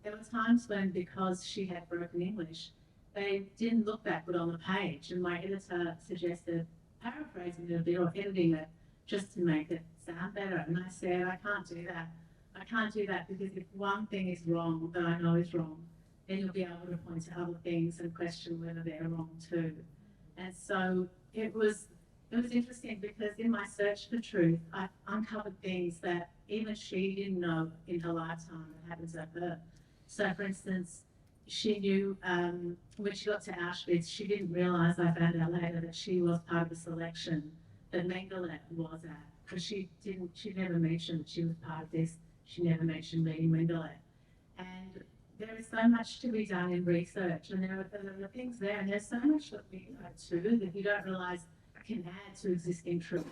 there were times when, because she had broken English, they didn't look that good on the page, and my editor suggested paraphrasing it a bit or editing it just to make it sound better. And I said, I can't do that. I can't do that because if one thing is wrong that I know is wrong, then you'll be able to point to other things and question whether they're wrong too. And so it was interesting because in my search for truth, I uncovered things that even she didn't know in her lifetime that happened to her. So for instance, she knew when she got to Auschwitz, she didn't realise, I found out later, that she was part of the selection that Mengele was at. Because she never mentioned she was part of this. She never mentioned meeting Mengele. And there is so much to be done in research, and there are things there, and there's so much that we know too that you don't realise can add to existing truth.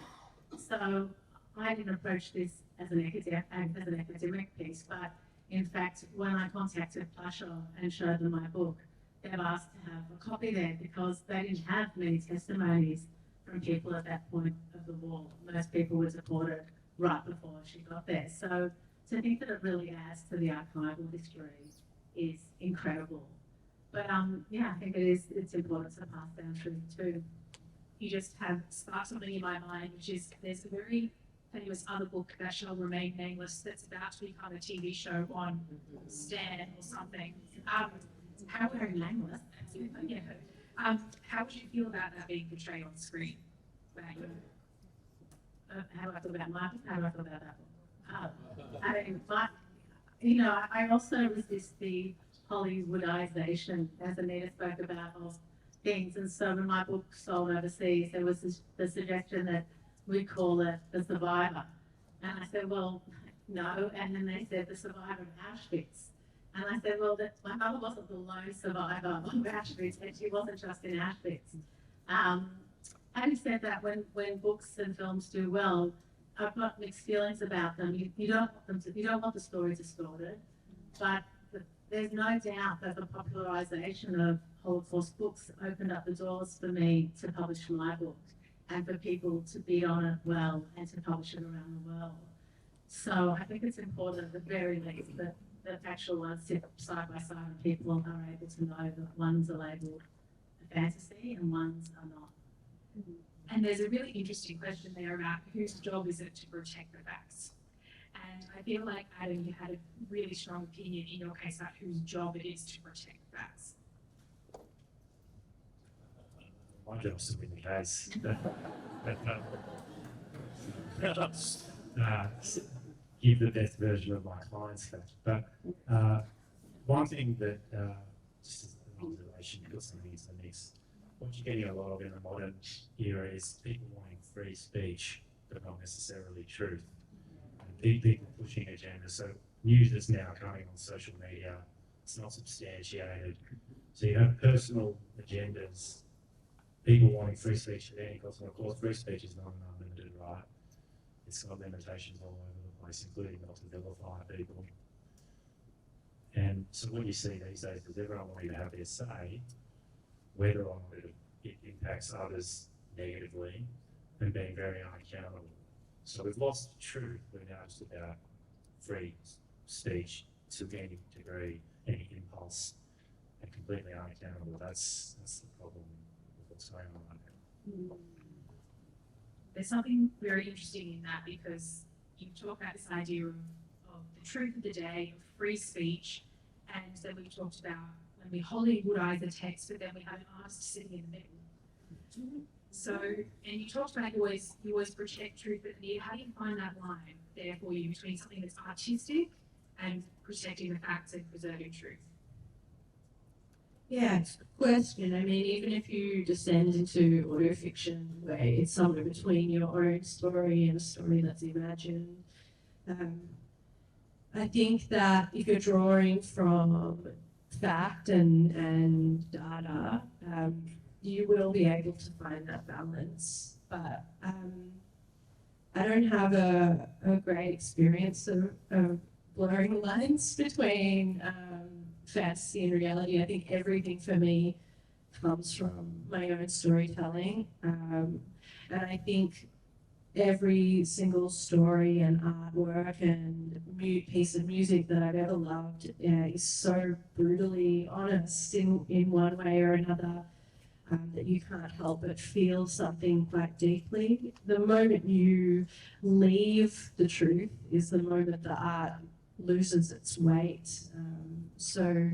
So I didn't approach this as an academic piece, but in fact, when I contacted Plashaw and showed them my book, they've asked to have a copy there because they didn't have many testimonies from people at that point of the war. Most people were deported right before she got there. So to think that it really adds to the archival history is incredible. But yeah, I think it's important to pass down truth too. You just have sparked something in my mind, which is there's a very famous other book that shall remain nameless that's about to become a TV show on Stan or something. How very nameless. Yeah. How would you feel about that being portrayed on screen? How do I feel about Marcus? How do I feel about that one? I also resist the Hollywoodization, as Anita spoke about, of things. And so when my book sold overseas, there was the suggestion that we call it The Survivor. And I said, well, no. And then they said The Survivor of Auschwitz. And I said, well, my mother wasn't the lone survivor of Auschwitz, and she wasn't just in Auschwitz. Having said that, when books and films do well, I've got mixed feelings about them. You don't want the story distorted, but there's no doubt that the popularization of Holocaust books opened up the doors for me to publish my book and for people to be on it well and to publish it around the world. So I think it's important at the very least that the factual ones sit side by side and people are able to know that ones are labelled a fantasy and ones are not. And there's a really interesting question there about whose job is it to protect the facts? And I feel like, Adam, you had a really strong opinion in your case about whose job it is to protect the facts. My job's to win the case. Give the best version of my client's fact. But one thing that, just as an observation, to put something into the mix, what you're getting a lot of in the modern era is people wanting free speech, but not necessarily truth. And people pushing agendas. So news that's now coming on social media, it's not substantiated. So you have personal agendas, people wanting free speech at any cost. And of course, free speech is not an unlimited right. It's got limitations all over the place, including not to vilify people. And so what you see these days is everyone wanting to have their say, whether or not it impacts others negatively, and being very unaccountable. So we've lost the truth. We're now just about free speech to any degree, any impulse, and completely unaccountable. That's the problem with what's going on right now. There's something very interesting in that, because you talk about this idea of the truth of the day, of free speech, and then we talked about when we Hollywoodize the text, but then we have an artist sitting in the middle. So, and you talked about you always protect truth, but how do you find that line there for you between something that's artistic and protecting the facts and preserving truth? Yeah, it's a good question. I mean, even if you descend into audio fiction, where it's somewhere between your own story and a story that's imagined, I think that if you're drawing from fact and data, you will be able to find that balance. But I don't have a great experience of blurring the lines between fantasy and reality. I think everything for me comes from my own storytelling. And I think every single story and artwork and piece of music that I've ever loved is so brutally honest in one way or another, that you can't help but feel something quite deeply. The moment you leave the truth is the moment the art loses its weight. So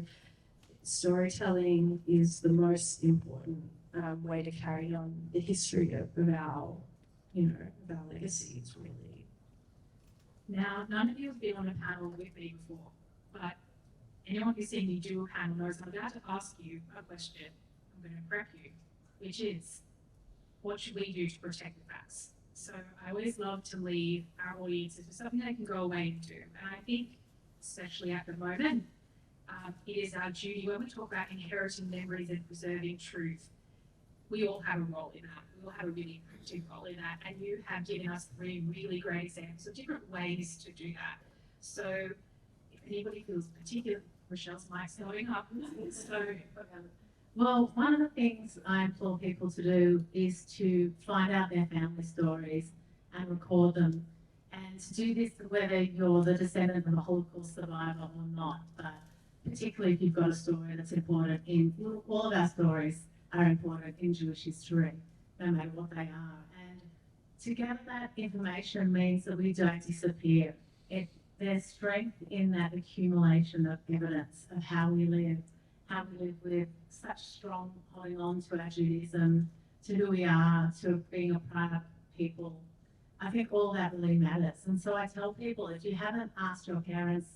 storytelling is the most important way to carry on the history of our legacies, really. Now, none of you have been on a panel with me before, but anyone who's seen me do a panel knows I'm about to ask you a question. I'm going to prep you, which is, what should we do to protect the facts? So I always love to leave our audiences with something they can go away and do. And I think, especially at the moment, it is our duty, when we talk about inheriting memories and preserving truth, we all have a role in that. We all have a really active role in that. And you have given us 3 really great examples of different ways to do that. So if anybody feels particularly, Michelle's mic's going up. So, well, one of the things I implore people to do is to find out their family stories and record them. And to do this whether you're the descendant of a Holocaust survivor or not, but particularly if you've got a story that's important all of our stories are important in Jewish history, no matter what they are. And to gather that information means that we don't disappear. There's strength in that accumulation of evidence of how we live with such strong holding on to our Judaism, to who we are, to being a proud people. I think all that really matters. And so I tell people, if you haven't asked your parents,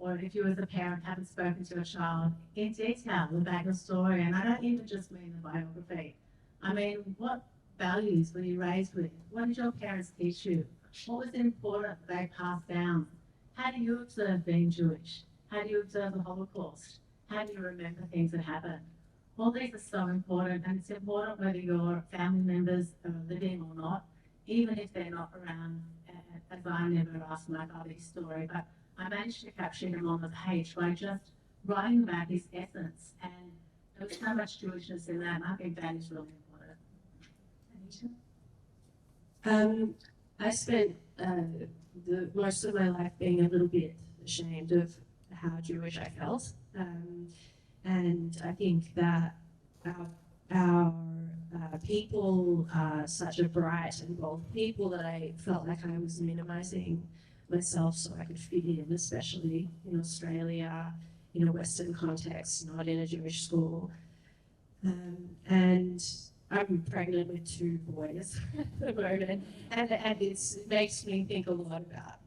or if you as a parent haven't spoken to a child in detail about your story, and I don't even just mean the biography, I mean, what values were you raised with? What did your parents teach you? What was important that they passed down? How do you observe being Jewish? How do you observe the Holocaust? How do you remember things that happened? All these are so important, and it's important whether your family members are living or not, even if they're not around, as I never asked my father his story, but I managed to capture him on the page by just writing about his essence and There's so much Jewishness in that, and I think that is really important. Anita? I spent the most of my life being a little bit ashamed of how Jewish I felt, and I think that our people are such a bright and bold people that I felt like I was minimising myself so I could fit in, especially in Australia, in a Western context, not in a Jewish school. And I'm pregnant with 2 boys at the moment, and it makes me think a lot about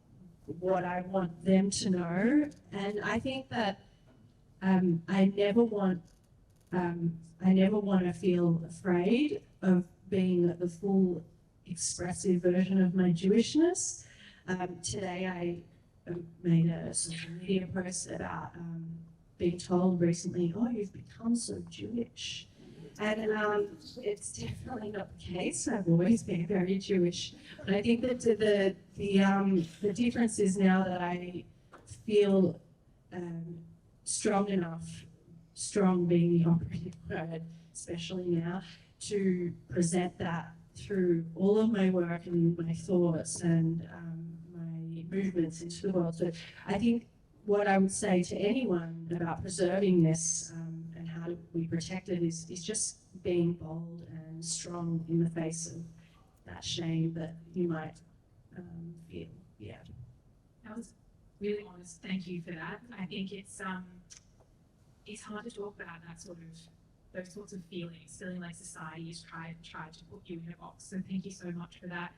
what I want them to know. And I think that I never want to feel afraid of being the full expressive version of my Jewishness. Today I made a social media post about being told recently, oh, you've become so Jewish. And it's definitely not the case. I've always been very Jewish. But I think that the difference is now that I feel strong enough, strong being the operative word, especially now, to present that through all of my work and my thoughts and my movements into the world. So I think what I would say to anyone about preserving this and how do we protect it is just being bold and strong in the face of that shame that you might feel. Yeah. That was really honest. Thank you for that. I think it's hard to talk about that sort of those sorts of feelings, feeling like society has tried to put you in a box. So thank you so much for that.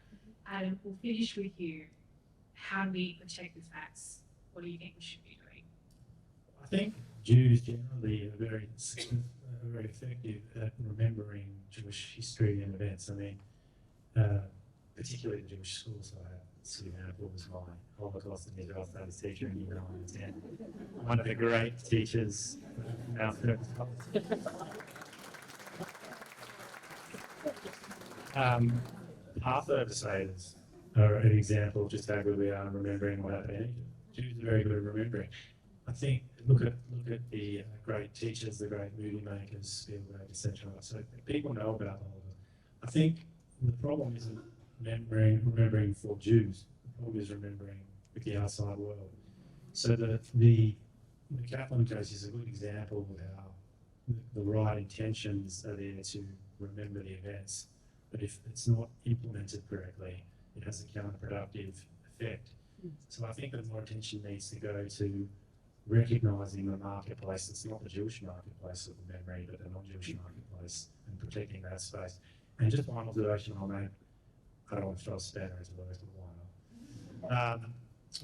Adam, we'll finish with you. How do we protect the facts? What do you think we should be doing? I think Jews generally are very effective at remembering Jewish history and events. I mean, particularly the Jewish schools I have. Sue was my Holocaust and Israel studies teacher in year 9 and 10. One of the great teachers now. Passover Seder's are an example of just how good we are in remembering what happened in Egypt. Jews are very good at remembering. I think look at the great teachers, the great movie makers, Spielberg, etc. So people know about the Holocaust. I think the problem isn't remembering for Jews. The problem is remembering with the outside world. So the Kaplan case is a good example of how the right intentions are there to remember the events, but if it's not implemented correctly, it has a counterproductive effect. So I think that more attention needs to go to recognising the marketplace. It's not the Jewish marketplace of memory, but the non-Jewish marketplace, and protecting that space. And just one observation I'll make. I don't want to throw a spanner into the works, but why not?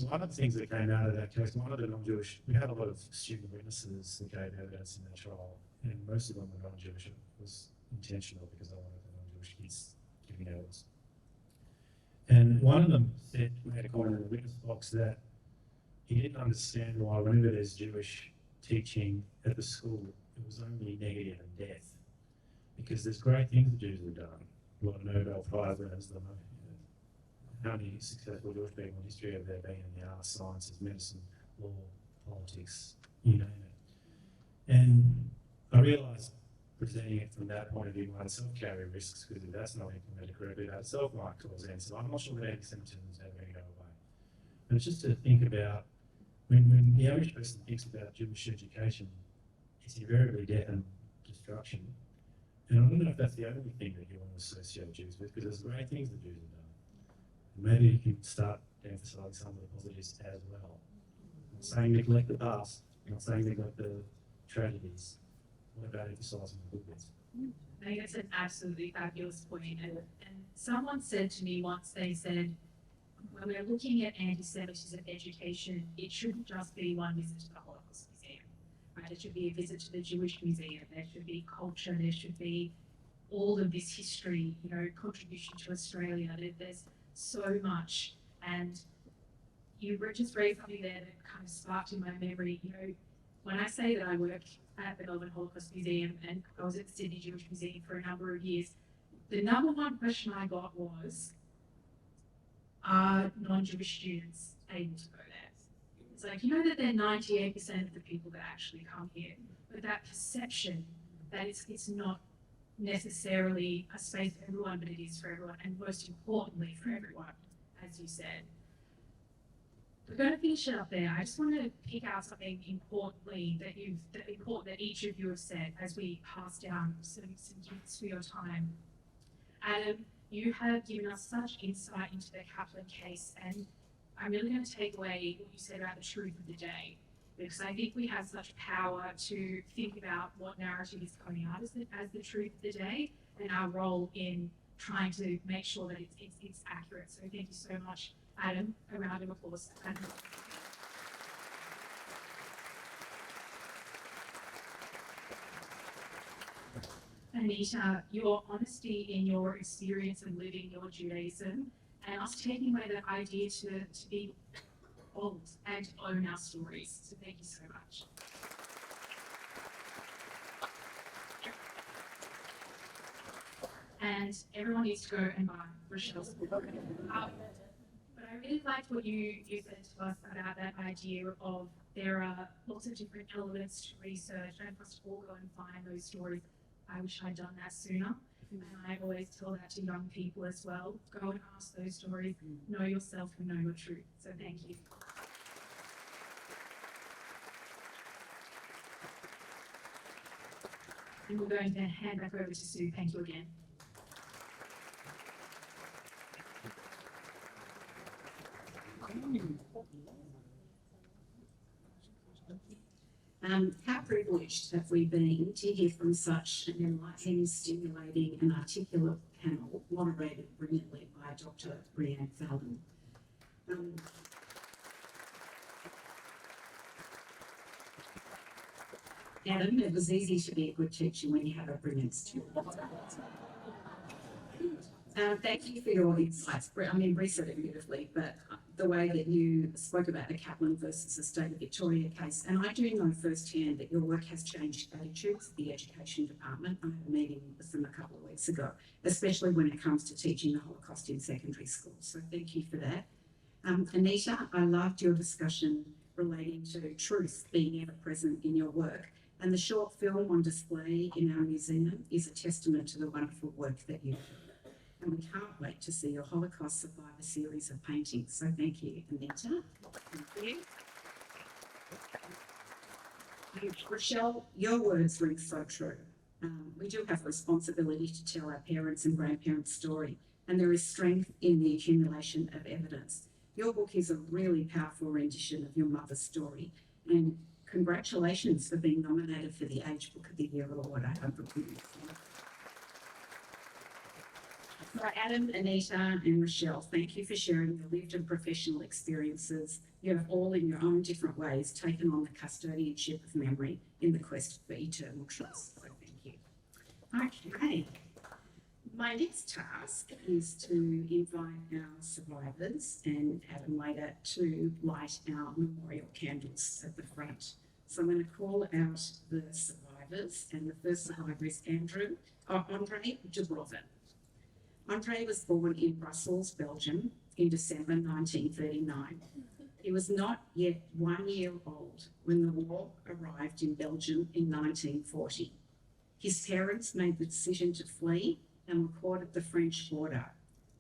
One of the things that came out of that case, one of the non-Jewish, we had a lot of student witnesses that gave evidence in that trial, and most of them were non-Jewish. It was intentional because I wanted the non-Jewish kids giving evidence. And one of them made a comment in the witness box that he didn't understand why whenever there's Jewish teaching at the school, it was only negative and death. Because there's great things the Jews have done. A lot of Nobel Prize winners, how many successful Jewish people in history have there been in the arts, sciences, medicine, law, politics, you name it. And I realised presenting it from that point of view might itself carry risks, because if that's not implemented correctly, that itself might cause ends. So I'm not sure that anti-Semitism is ever going to go away. But it's just to think about, when the average person thinks about Jewish education, it's invariably death and destruction. And I don't know if that's the only thing that you want to associate Jews with, because there's great things the Jews have done. And maybe you can start emphasising some of the positives as well. I'm not saying neglect the past, I'm not saying neglect the tragedies. What about emphasising the good bits? I think that's an absolutely fabulous point. And someone said to me once, they said, when we're looking at anti-Semitism education, it shouldn't just be one visit to the Holocaust Museum, right? It should be a visit to the Jewish Museum. There should be culture. There should be all of this history, contribution to Australia. There's so much. And you just raised something there that kind of sparked in my memory. When I say that I work at the Melbourne Holocaust Museum and I was at the Sydney Jewish Museum for a number of years, the number one question I got was, are non-Jewish students able to go there? It's like, that they're 98% of the people that actually come here, but that perception that it's not necessarily a space for everyone, but it is for everyone, and most importantly for everyone, as you said. We're going to finish it up there. I just want to pick out something importantly that each of you have said as we pass down some gifts for your time. Adam, you have given us such insight into the Kaplan case, and I'm really going to take away what you said about the truth of the day, because I think we have such power to think about what narrative is coming out as the truth of the day, and our role in trying to make sure that it's accurate. So thank you so much, Adam. A round of applause. Anita, your honesty in your experience of living your Judaism, and us taking away that idea to be bold and own our stories. So thank you so much. And everyone needs to go and buy Rochelle's book. But I really liked what you said to us about that idea of there are lots of different elements to research, and for us to all go and find those stories. I wish I'd done that sooner. And I always tell that to young people as well. Go and ask those stories, know yourself and know your truth. So thank you. And we're going to hand back over to Sue. Thank you again. How privileged have we been to hear from such an enlightening, stimulating and articulate panel, moderated brilliantly by Dr. Brianne Fallon. Adam, it was easy to be a good teacher when you have a brilliant student. Thank you for your insights. I mean, Bree said it beautifully, but the way that you spoke about the Kaplan versus the State of Victoria case, and I do know firsthand that your work has changed attitudes at the Education Department. I had a meeting with them a couple of weeks ago, especially when it comes to teaching the Holocaust in secondary schools. So thank you for that. Anita, I loved your discussion relating to truth being ever present in your work. And the short film on display in our museum is a testament to the wonderful work that you do. And we can't wait to see your Holocaust Survivor series of paintings. So thank you, Anita. Thank you. Rochelle, your words ring so true. We do have a responsibility to tell our parents' and grandparents' story, and there is strength in the accumulation of evidence. Your book is a really powerful rendition of your mother's story, and congratulations for being nominated for the Age Book of the Year award. I hope it wins. So Adam, Anita and Rochelle, thank you for sharing your lived and professional experiences. You have all in your own different ways taken on the custodianship of memory in the quest for eternal trust. So thank you. Okay. My next task is to invite our survivors and Adam later to light our memorial candles at the front. So I'm going to call out the survivors, and the first survivor is Andre Dubrovin. Andre was born in Brussels, Belgium in December 1939. He was not yet 1 year old when the war arrived in Belgium in 1940. His parents made the decision to flee and were caught at the French border.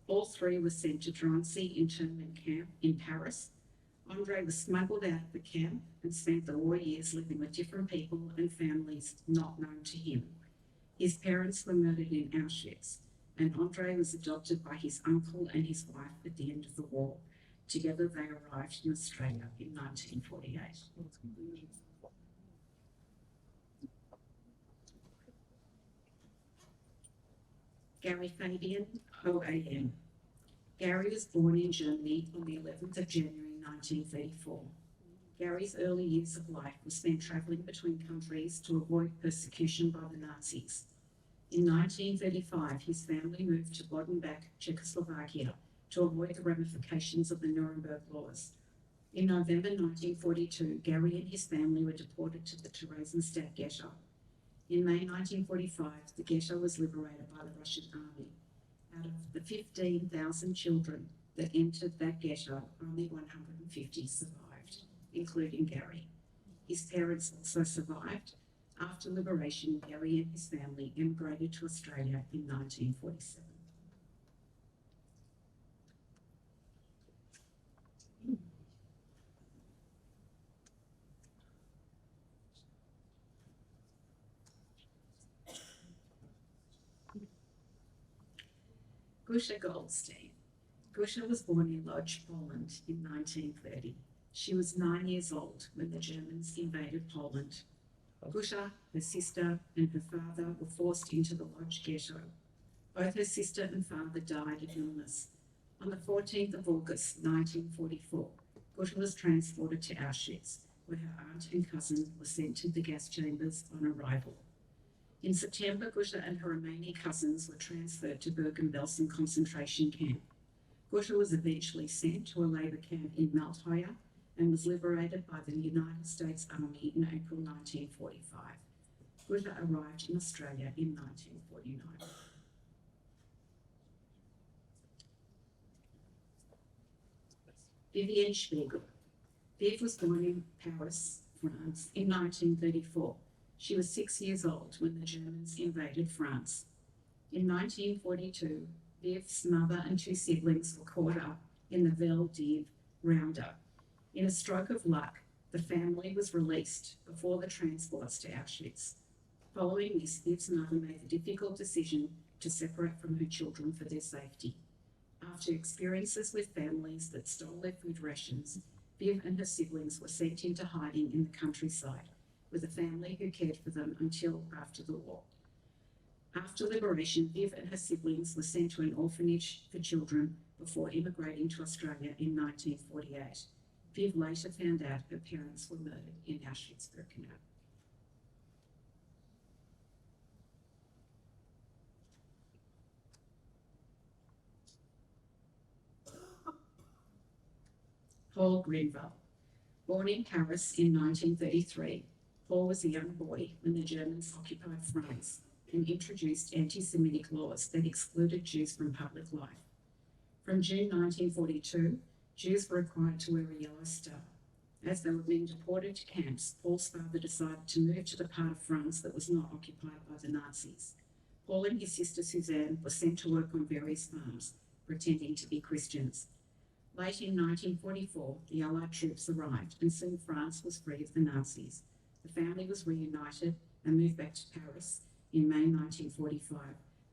All three were sent to Drancy internment camp in Paris. Andre was smuggled out of the camp and spent the war years living with different people and families not known to him. His parents were murdered in Auschwitz, and Andre was adopted by his uncle and his wife at the end of the war. Together they arrived in Australia in 1948. Gary Fabian, OAM. Gary was born in Germany on the 11th of January 1934. Gary's early years of life were spent travelling between countries to avoid persecution by the Nazis. In 1935, his family moved to Bodenbach, Czechoslovakia, to avoid the ramifications of the Nuremberg laws. In November 1942, Gary and his family were deported to the Theresienstadt ghetto. In May 1945, the ghetto was liberated by the Russian army. Out of the 15,000 children that entered that ghetto, only 150 survived, including Gary. His parents also survived, After liberation, Gary and his family emigrated to Australia in 1947. Gusha Goldstein. Gusha was born in Lodz, Poland in 1930. She was 9 years old when the Germans invaded Poland. Gusha, her sister, and her father were forced into the Lodz ghetto. Both her sister and father died of illness. On the 14th of August 1944, Gusha was transported to Auschwitz, where her aunt and cousin were sent to the gas chambers on arrival. In September, Gusha and her remaining cousins were transferred to Bergen-Belsen concentration camp. Gusha was eventually sent to a labour camp in Malthoya and was liberated by the United States Army in April 1945. Gusha arrived in Australia in 1949. Vivienne Spiegel. Viv was born in Paris, France in 1934. She was 6 years old when the Germans invaded France. In 1942, Viv's mother and 2 siblings were caught up in the Vel d'Hiv roundup. In a stroke of luck, the family was released before the transports to Auschwitz. Following this, Viv's mother made the difficult decision to separate from her children for their safety. After experiences with families that stole their food rations, Viv and her siblings were sent into hiding in the countryside with a family who cared for them until after the war. After liberation, Viv and her siblings were sent to an orphanage for children before immigrating to Australia in 1948. Viv later found out her parents were murdered in Auschwitz-Birkenau. Paul Grinville. Born in Paris in 1933, Paul was a young boy when the Germans occupied France and introduced anti-Semitic laws that excluded Jews from public life. From June 1942, Jews were required to wear a yellow star. As they were being deported to camps, Paul's father decided to move to the part of France that was not occupied by the Nazis. Paul and his sister Suzanne were sent to work on various farms, pretending to be Christians. Late in 1944, the Allied troops arrived and soon France was free of the Nazis. The family was reunited and moved back to Paris in May 1945,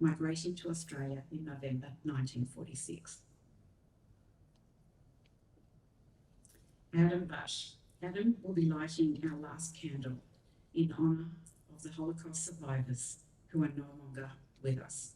migrating to Australia in November 1946. Adam Bush. Adam will be lighting our last candle in honour of the Holocaust survivors who are no longer with us.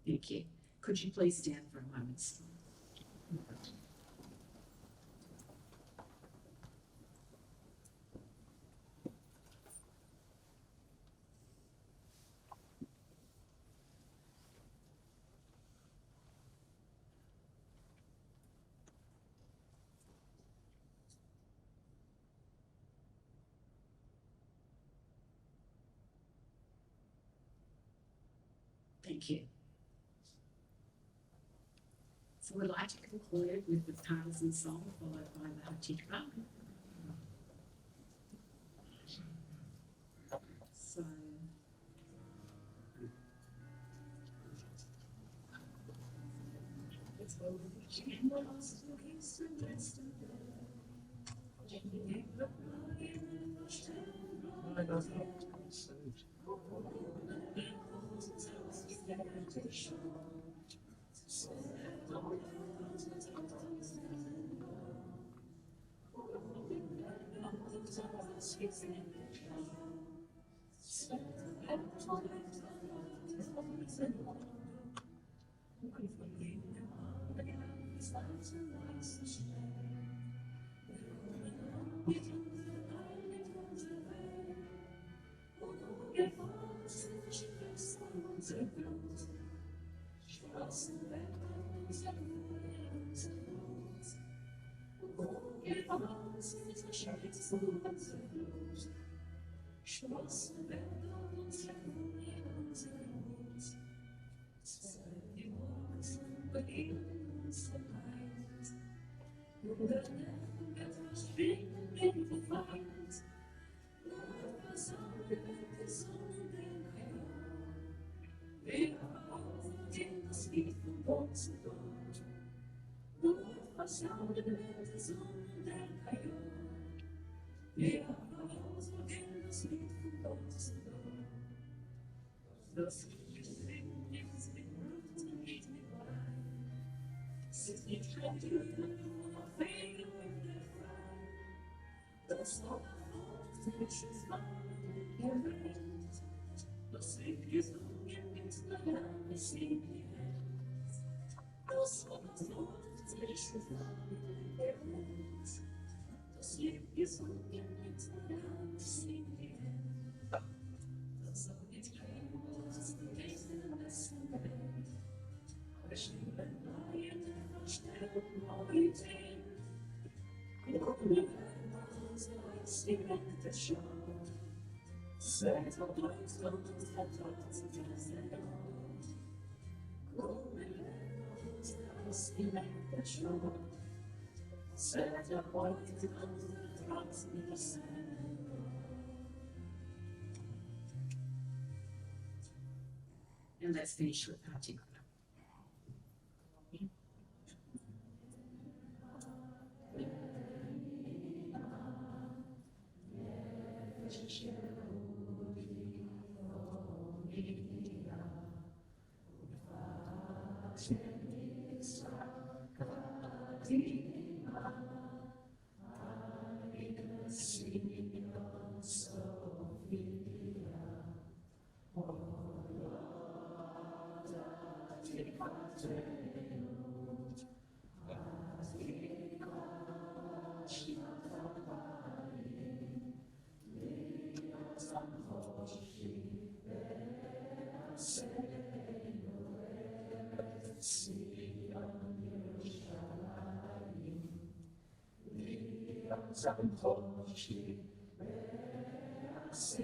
Thank you. Could you please stand for a moment? Thank you. So we'd like to conclude with the partisan song followed by the Hatikva. So Schlossen werden unsere Wohnung, unsere Haus. Die Morgen beginnen unsere Leid. Und der Nerven wird verschwinden in die Wald. Nur versauen die Sonnenberg. Wir aufgehen das Lied von uns und dort. Nur versauen die Sonnenberg. Wir aufgehen das Lied von uns und dort. Das Lied singt jetzt mit Blut und nicht mit Wein. Sind nicht kein Töten, nur noch Wege und der Frei. Das Opfer ist Mann der Welt. Das Lied gesungen mit der Hand, es singt die Welt. Das Opfer ist Mann der Welt. Das Lied gesungen mit der Hand, es singt die Welt. Das soll nicht gehen, das ist der besten Welt. Wir stimmen Neuen, verstärken Neuität. Gucken wir uns als die Welt der Schau. Seid auf Deutschland und vertraut der Seele. Gucken wir uns als die Welt der Schau. Seid auf Deutschland und vertraut der Seele. And let's finish with Hatikana. Some